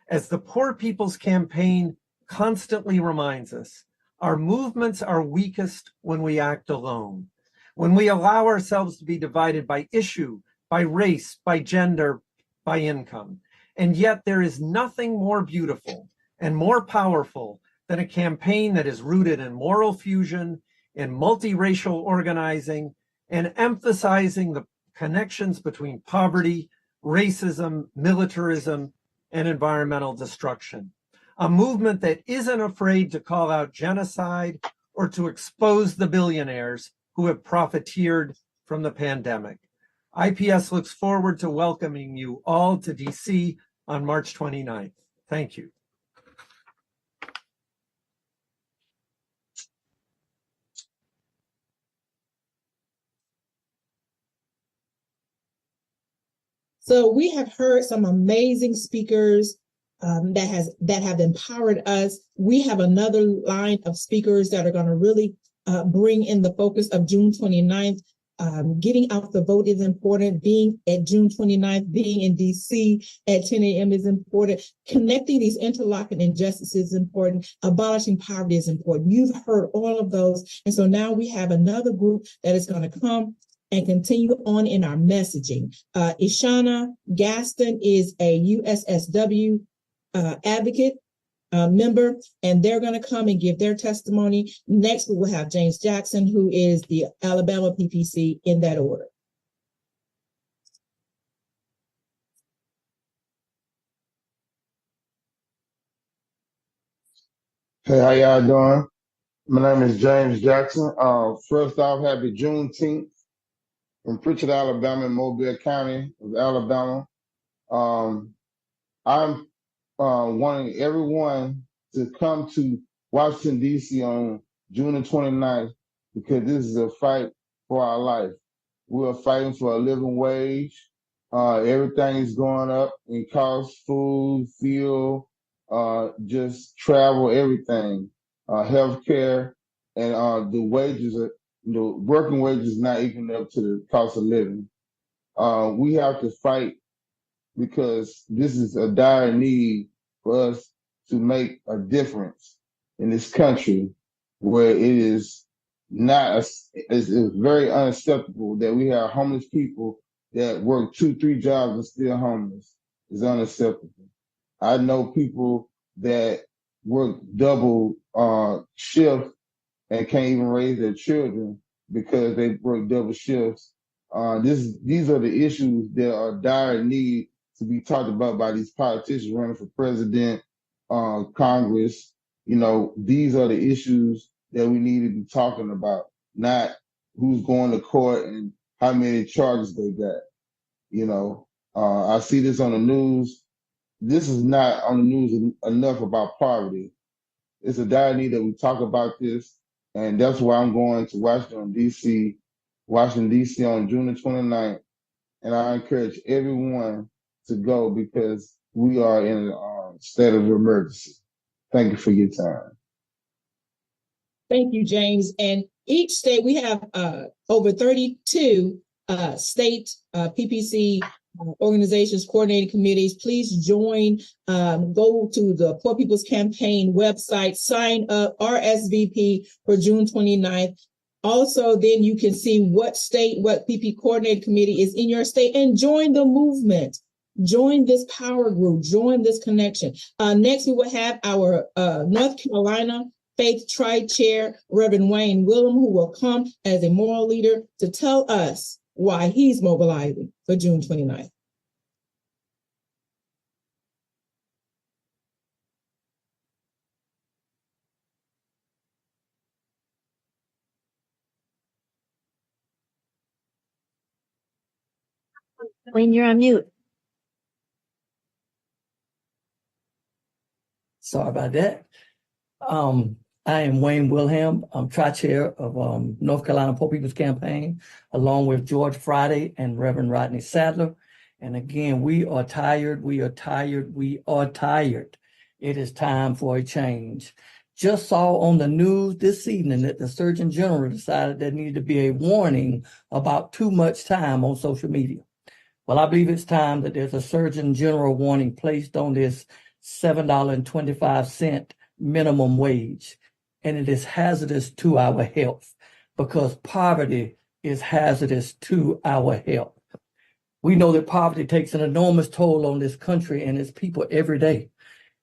As the Poor People's Campaign constantly reminds us, our movements are weakest when we act alone, when we allow ourselves to be divided by issue, by race, by gender, by income. And yet there is nothing more beautiful and more powerful than a campaign that is rooted in moral fusion, in multiracial organizing, and emphasizing the connections between poverty, racism, militarism, and environmental destruction. A movement that isn't afraid to call out genocide or to expose the billionaires who have profiteered from the pandemic. IPS looks forward to welcoming you all to DC on March 29th. Thank you. So we have heard some amazing speakers that have empowered us. We have another line of speakers that are going to really bring in the focus of June 29th. Getting out the vote is important. Being at June 29th, being in DC at 10 a.m. is important. Connecting these interlocking injustices is important. Abolishing poverty is important. You've heard all of those. And so now we have another group that is going to come and continue on in our messaging. Ishana Gaston is a USSW advocate member, and they're going to come and give their testimony. Next, we will have James Jackson, who is the Alabama PPC, in that order. Hey, how y'all doing? My name is James Jackson. First off, happy Juneteenth from Pritchard, Alabama, in Mobile County of Alabama. I'm wanting everyone to come to Washington, D.C. on June the 29th, because this is a fight for our life. We're fighting for a living wage. Everything is going up in cost, food, fuel, just travel, everything, healthcare, and the wages, the working wages not equaling up to the cost of living. We have to fight, because this is a dire need for us to make a difference in this country, where it is not, it's very unacceptable that we have homeless people that work 2-3 jobs and still homeless. It's unacceptable. I know people that work double shift and can't even raise their children because they work double shifts. These are the issues that are dire need to be talked about by these politicians running for president, Congress. You know, these are the issues that we need to be talking about, not who's going to court and how many charges they got. You know, I see this on the news. This is not on the news enough about poverty. It's a dire need that we talk about this, and that's why I'm going to Washington, D.C. on June the 29th, and I encourage everyone to go, because we are in a state of emergency. Thank you for your time. Thank you, James. And each state, we have over 32 state PPC organizations, coordinating committees. Please join, go to the Poor People's Campaign website, sign up, RSVP for June 29th. Also, then you can see what state, what PP coordinating committee is in your state, and join the movement. Join this power group, join this connection. Next, we will have our North Carolina Faith Tri-Chair, Reverend Wayne Willem, who will come as a moral leader to tell us why he's mobilizing for June 29th. Wayne, you're on mute. Sorry about that. I am Wayne Wilhelm. I'm tri-chair of North Carolina Poor People's Campaign, along with George Friday and Reverend Rodney Sadler. And again, we are tired. We are tired. We are tired. It is time for a change. Just saw on the news this evening that the Surgeon General decided there needed to be a warning about too much time on social media. Well, I believe it's time that there's a Surgeon General warning placed on this $7.25 minimum wage. And it is hazardous to our health because poverty is hazardous to our health. We know that poverty takes an enormous toll on this country and its people every day.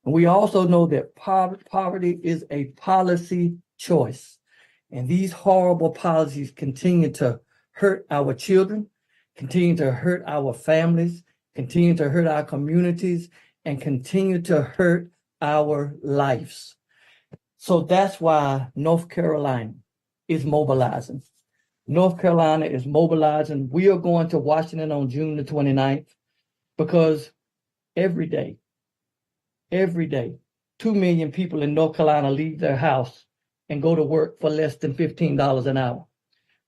And we also know that poverty is a policy choice. And these horrible policies continue to hurt our children, continue to hurt our families, continue to hurt our communities, and continue to hurt our lives. So that's why North Carolina is mobilizing. North Carolina is mobilizing. We are going to Washington on June the 29th because every day, 2 million people in North Carolina leave their house and go to work for less than $15 an hour.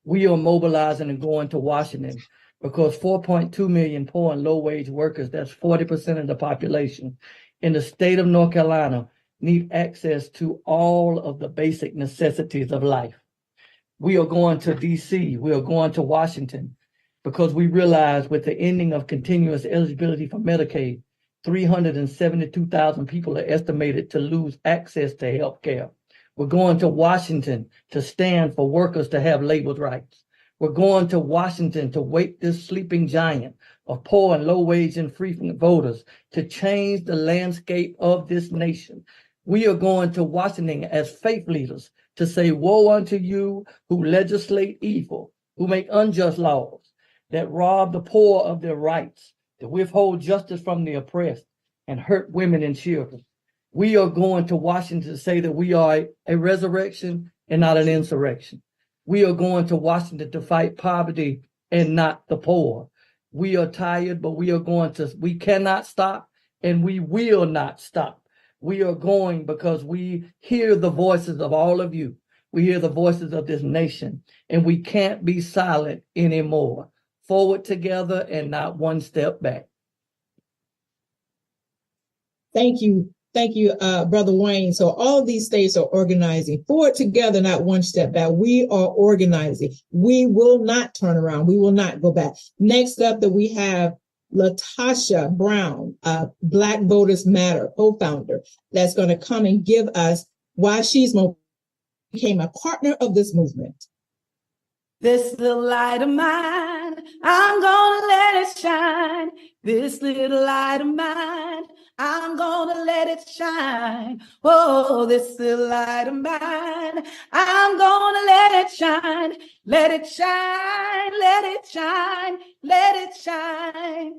We are mobilizing and going to Washington because 4.2 million poor and low-wage workers, that's 40% of the population, in the state of North Carolina need access to all of the basic necessities of life. We are going to DC, we are going to Washington, because we realize with the ending of continuous eligibility for Medicaid, 372,000 people are estimated to lose access to health care. We're going to Washington to stand for workers to have labor rights. We're going to Washington to wake this sleeping giant of poor and low-wage and free voters to change the landscape of this nation. We are going to Washington as faith leaders to say, woe unto you who legislate evil, who make unjust laws, that rob the poor of their rights, to withhold justice from the oppressed, and hurt women and children. We are going to Washington to say that we are a resurrection and not an insurrection. We are going to Washington to fight poverty and not the poor. We are tired, but we cannot stop, and we will not stop. We are going because we hear the voices of all of you. We hear the voices of this nation, and we can't be silent anymore. Forward together and not one step back. Thank you. Thank you, Brother Wayne. So all of these states are organizing. Forward together, not one step back. We are organizing. We will not turn around. We will not go back. Next up that we have Latasha Brown, Black Voters Matter co-founder, that's going to come and give us why she's became a partner of this movement. This little light of mine, I'm gonna let it shine. This little light of mine, I'm gonna let it shine. Oh, this little light of mine, I'm gonna let it shine. Let it shine, let it shine, let it shine.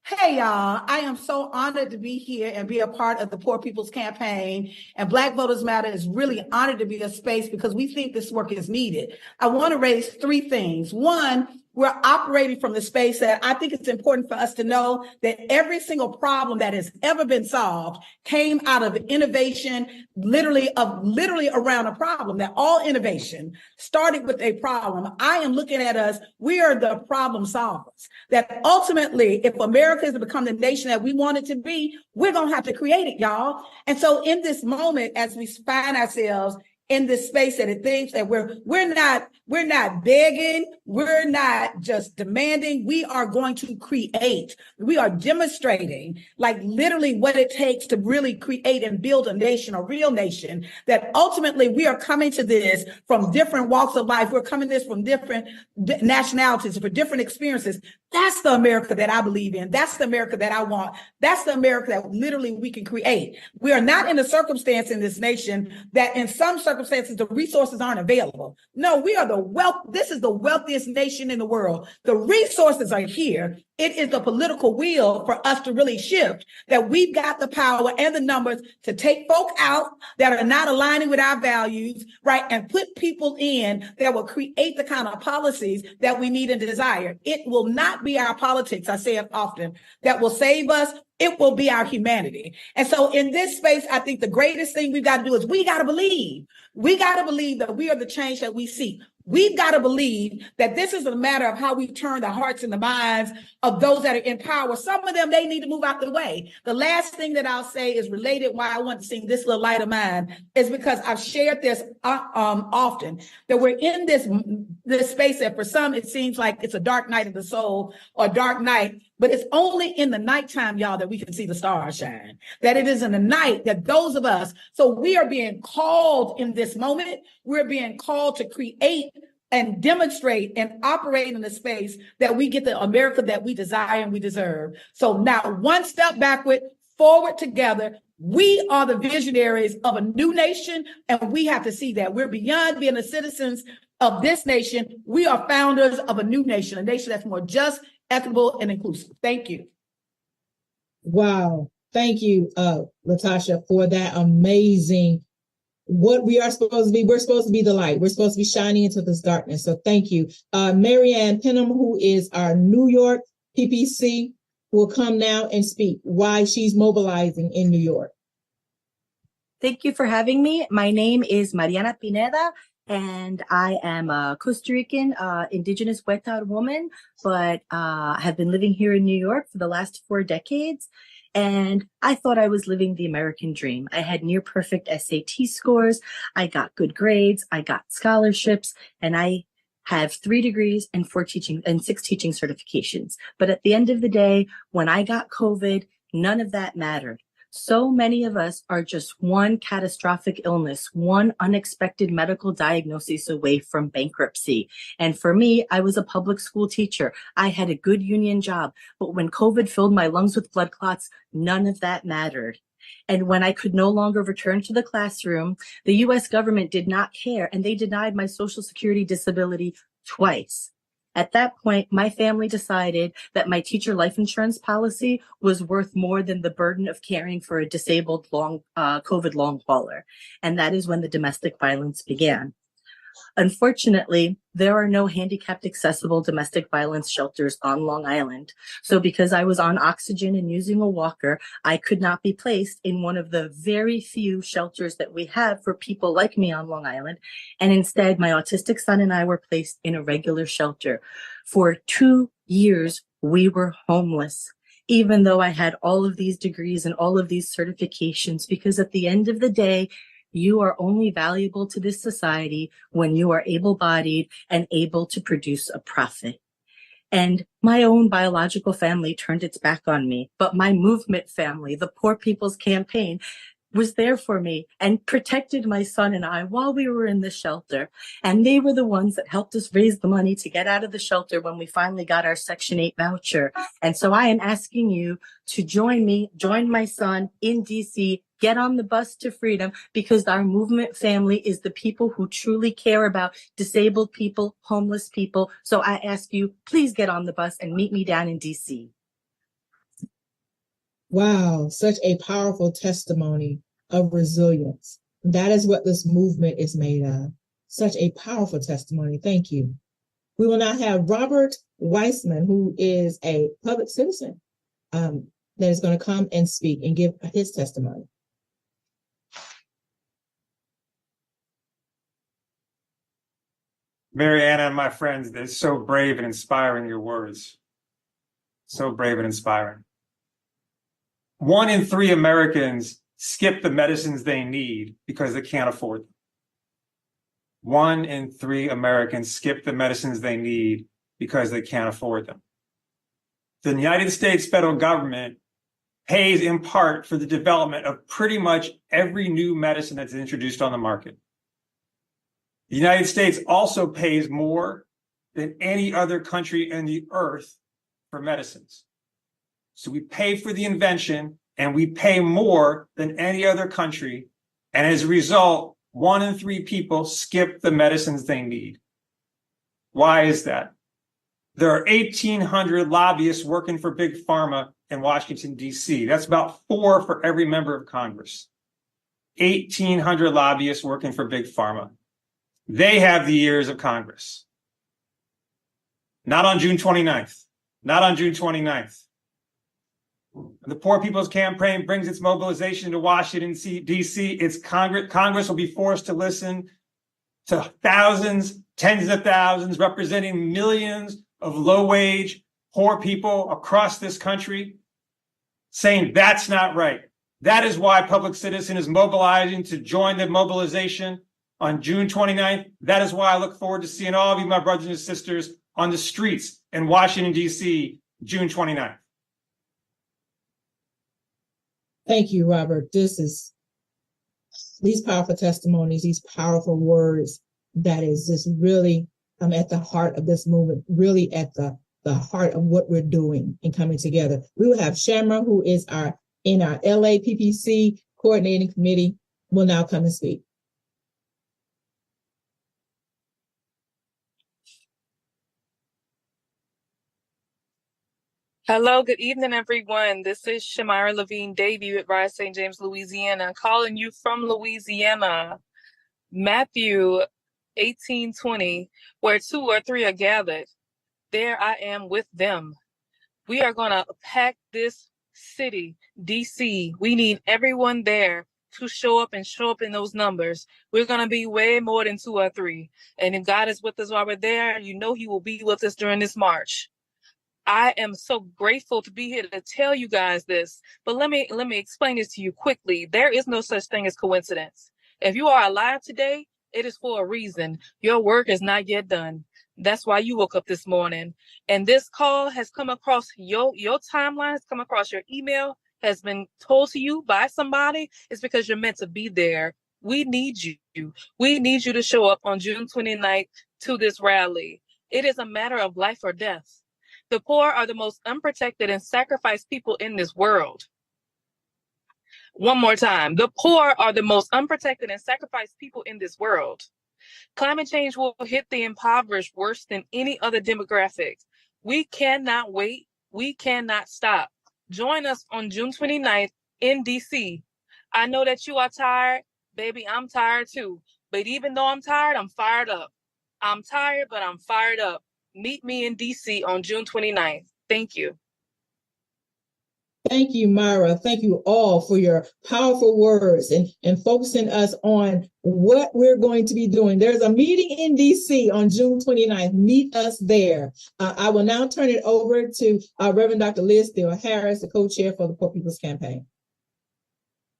Hey, y'all, I am so honored to be here and be a part of the Poor People's Campaign. And Black Voters Matter is really honored to be a space because we think this work is needed. I want to raise three things. One, we're operating from the space that I think it's important for us to know that every single problem that has ever been solved came out of innovation, literally around a problem, that all innovation started with a problem. I am looking at us, we are the problem solvers, that ultimately, if America is to become the nation that we want it to be, we're going to have to create it, y'all. And so in this moment, as we find ourselves in this space that it thinks that we're not begging, we're not just demanding, we are going to create. We are demonstrating like literally what it takes to really create and build a nation, a real nation, that ultimately we are coming to this from different walks of life. We're coming to this from different nationalities, for different experiences. That's the America that I believe in. That's the America that I want. That's the America that literally we can create. We are not in a circumstance in this nation that in some circumstances, the resources aren't available. No, we are this is the wealthiest nation in the world. The resources are here. It is the political will for us to really shift, that we've got the power and the numbers to take folk out that are not aligning with our values, right? And put people in that will create the kind of policies that we need and desire. It will not be our politics, I say it often, that will save us. It will be our humanity. And so in this space, I think the greatest thing we've got to do is we got to believe. We got to believe that we are the change that we seek. We've got to believe that this is a matter of how we turn the hearts and the minds of those that are in power. Some of them, they need to move out the way. The last thing that I'll say is related why I want to sing this little light of mine is because I've shared this often, that we're in this space that for some, it seems like it's a dark night of the soul or a dark night, but it's only in the nighttime, y'all, that we can see the stars shine, that it is in the night that those of us, so we are being called in this moment, we're being called to create and demonstrate and operate in a space that we get the America that we desire and we deserve. So now one step backward, forward together. We are the visionaries of a new nation, and we have to see that. We're beyond being the citizens of this nation. We are founders of a new nation, a nation that's more just, equitable, and inclusive. Thank you. Wow. Thank you, Latasha, for that amazing what we are supposed to be. We're supposed to be the light. We're supposed to be shining into this darkness. So thank you. Marianne Penham, who is our New York PPC, will come now and speak why she's mobilizing in New York. Thank you for having me. My name is Mariana Pineda, and I am a Costa Rican indigenous Huetar woman, but have been living here in New York for the last 4 decades. And I thought I was living the American dream. I had near perfect SAT scores. I got good grades. I got scholarships, and I have 3 degrees and 6 teaching certifications. But at the end of the day, when I got COVID, none of that mattered. So many of us are just one catastrophic illness, one unexpected medical diagnosis away from bankruptcy. And for me, I was a public school teacher. I had a good union job. But when COVID filled my lungs with blood clots, none of that mattered. And when I could no longer return to the classroom, the US government did not care, and they denied my Social Security disability twice. At that point, my family decided that my teacher life insurance policy was worth more than the burden of caring for a disabled COVID long hauler. And that is when the domestic violence began. Unfortunately, there are no handicapped accessible domestic violence shelters on Long Island. So because I was on oxygen and using a walker, I could not be placed in one of the very few shelters that we have for people like me on Long Island. And instead, my autistic son and I were placed in a regular shelter. For 2 years, we were homeless, even though I had all of these degrees and all of these certifications, because at the end of the day, you are only valuable to this society when you are able-bodied and able to produce a profit. And my own biological family turned its back on me, but my movement family, the Poor People's Campaign, was there for me and protected my son and I while we were in the shelter. And they were the ones that helped us raise the money to get out of the shelter when we finally got our Section 8 voucher. And so I am asking you to join me, join my son in DC, get on the bus to freedom, because our movement family is the people who truly care about disabled people, homeless people. So I ask you, please get on the bus and meet me down in DC. Wow, such a powerful testimony of resilience. That is what this movement is made of. Such a powerful testimony. Thank you. We will now have Robert Weissman, who is a public citizen, that is going to come and speak and give his testimony. Mariana and my friends, they're so brave and inspiring, your words. So brave and inspiring. 1 in 3 Americans skip the medicines they need because they can't afford them. 1 in 3 Americans skip the medicines they need because they can't afford them. The United States federal government pays in part for the development of pretty much every new medicine that's introduced on the market. The United States also pays more than any other country on the earth for medicines. So we pay for the invention and we pay more than any other country. And as a result, 1 in 3 people skip the medicines they need. Why is that? There are 1,800 lobbyists working for Big Pharma in Washington, D.C. That's about 4 for every member of Congress. 1,800 lobbyists working for Big Pharma. They have the ears of Congress. Not on June 29th. Not on June 29th. The Poor People's Campaign brings its mobilization to Washington, D.C. It's Congress will be forced to listen to thousands, tens of thousands, representing millions of low-wage, poor people across this country, saying that's not right. That is why Public Citizen is mobilizing to join the mobilization on June 29th. That is why I look forward to seeing all of you, my brothers and sisters, on the streets in Washington, D.C., June 29th. Thank you, Robert. These powerful testimonies, these powerful words, that is just really at the heart of this movement, really at the heart of what we're doing and coming together. We will have Shamra, who is in our LAPPC coordinating committee, will now come and speak. Hello, good evening, everyone. This is Shamira Levine Davy with Rise St. James, Louisiana, calling you from Louisiana. Matthew 18:20, where 2 or 3 are gathered, there I am with them. We are going to pack this city, DC. We need everyone there to show up in those numbers. We're going to be way more than 2 or 3. And if God is with us while we're there, you know he will be with us during this march. I am so grateful to be here to tell you guys this, but let me explain this to you quickly. There is no such thing as coincidence. If you are alive today, it is for a reason. Your work is not yet done. That's why you woke up this morning. And this call has come across your timeline, has come across your email, has been told to you by somebody. It's because you're meant to be there. We need you. We need you to show up on June 29th to this rally. It is a matter of life or death. The poor are the most unprotected and sacrificed people in this world. One more time. The poor are the most unprotected and sacrificed people in this world. Climate change will hit the impoverished worse than any other demographic. We cannot wait. We cannot stop. Join us on June 29th in DC. I know that you are tired. Baby, I'm tired too. But even though I'm tired, I'm fired up. I'm tired, but I'm fired up. Meet me in DC on June 29th. Thank you. Thank you, Myra. Thank you all for your powerful words and focusing us on what we're going to be doing. There's a meeting in DC on June 29th. Meet us there. I will now turn it over to Reverend Dr. Liz Steele-Harris, the co-chair for the Poor People's Campaign.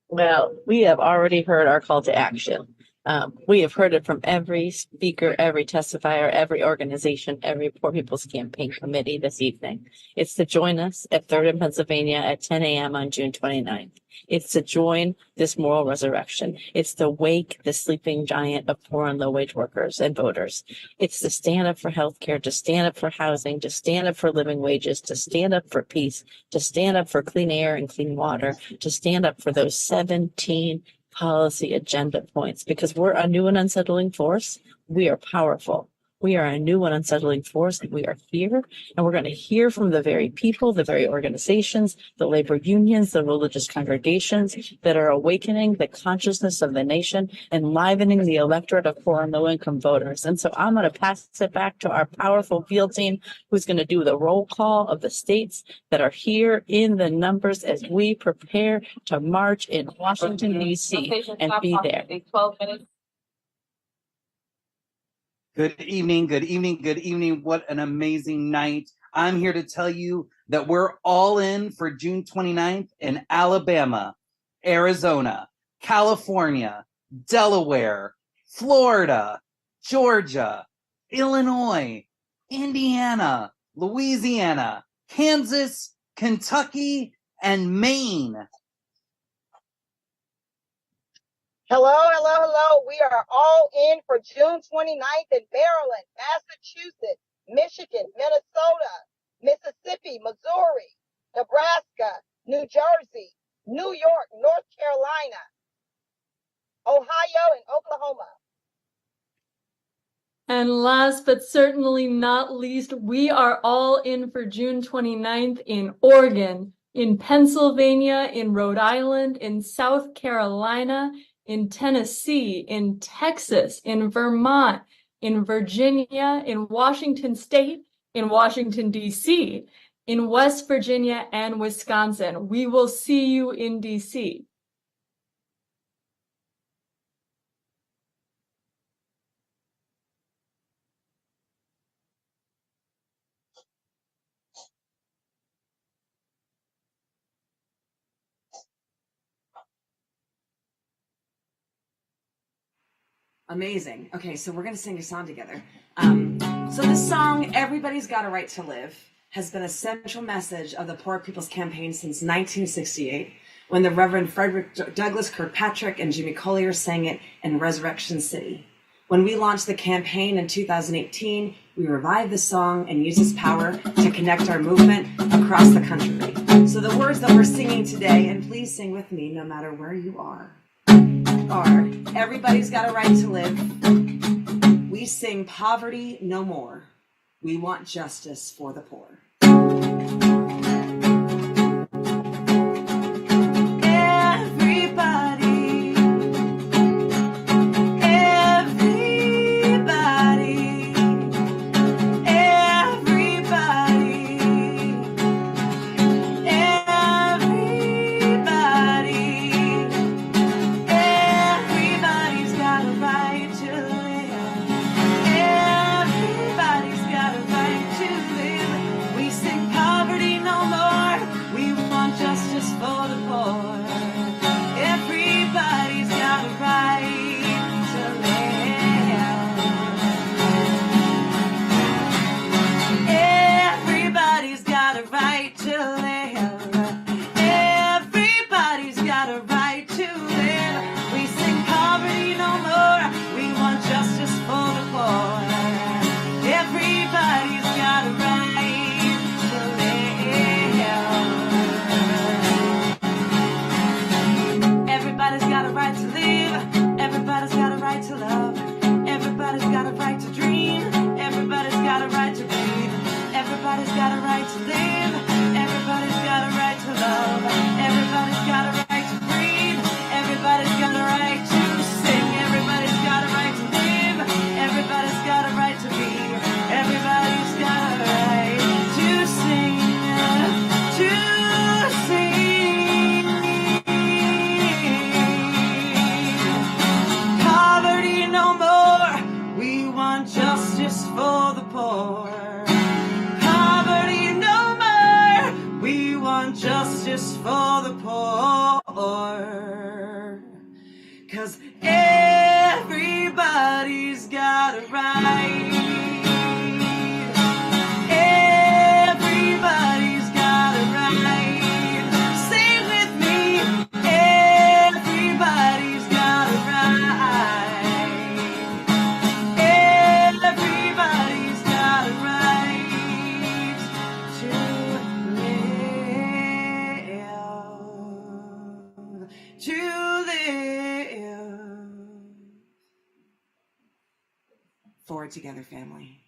Well, we have already heard our call to action. We have heard it from every speaker, every testifier, every organization, every Poor People's Campaign committee this evening. It's to join us at 3rd and Pennsylvania at 10 a.m. on June 29th. It's to join this moral resurrection. It's to wake the sleeping giant of poor and low-wage workers and voters. It's to stand up for healthcare, to stand up for housing, to stand up for living wages, to stand up for peace, to stand up for clean air and clean water, to stand up for those 17 policy agenda points, because we're a new and unsettling force. We are powerful. We are a new and unsettling force, and we are here, and we're going to hear from the very people, the very organizations, the labor unions, the religious congregations that are awakening the consciousness of the nation, enlivening the electorate of poor and low-income voters. And so I'm going to pass it back to our powerful field team, who's going to do the roll call of the states that are here in the numbers as we prepare to march in Washington, D.C. and be there. 12 minutes. Good evening, good evening, good evening. What an amazing night. I'm here to tell you that we're all in for June 29th in Alabama, Arizona, California, Delaware, Florida, Georgia, Illinois, Indiana, Louisiana, Kansas, Kentucky, and Maine. Hello. We are all in for June 29th in Maryland, Massachusetts, Michigan, Minnesota, Mississippi, Missouri, Nebraska, New Jersey, New York, North Carolina, Ohio, and Oklahoma. And last but certainly not least, we are all in for June 29th in Oregon, in Pennsylvania, in Rhode Island, in South Carolina, in Tennessee, in Texas, in Vermont, in Virginia, in Washington State, in Washington, D.C., in West Virginia, and Wisconsin. We will see you in D.C. Amazing. Okay, so we're going to sing a song together. So this song, Everybody's Got a Right to Live, has been a central message of the Poor People's Campaign since 1968, when the Reverend Frederick Douglass Kirkpatrick and Jimmy Collier sang it in Resurrection City. When we launched the campaign in 2018, we revived the song and used its power to connect our movement across the country. So the words that we're singing today, and please sing with me no matter where you are everybody's got a right to live. We sing poverty no more. We want justice for the poor. Justice for the poor, 'cause everybody's got a right. Everybody's got a right. Say it with me. Everybody's got a right. Everybody's got a right to live. Forward together, family.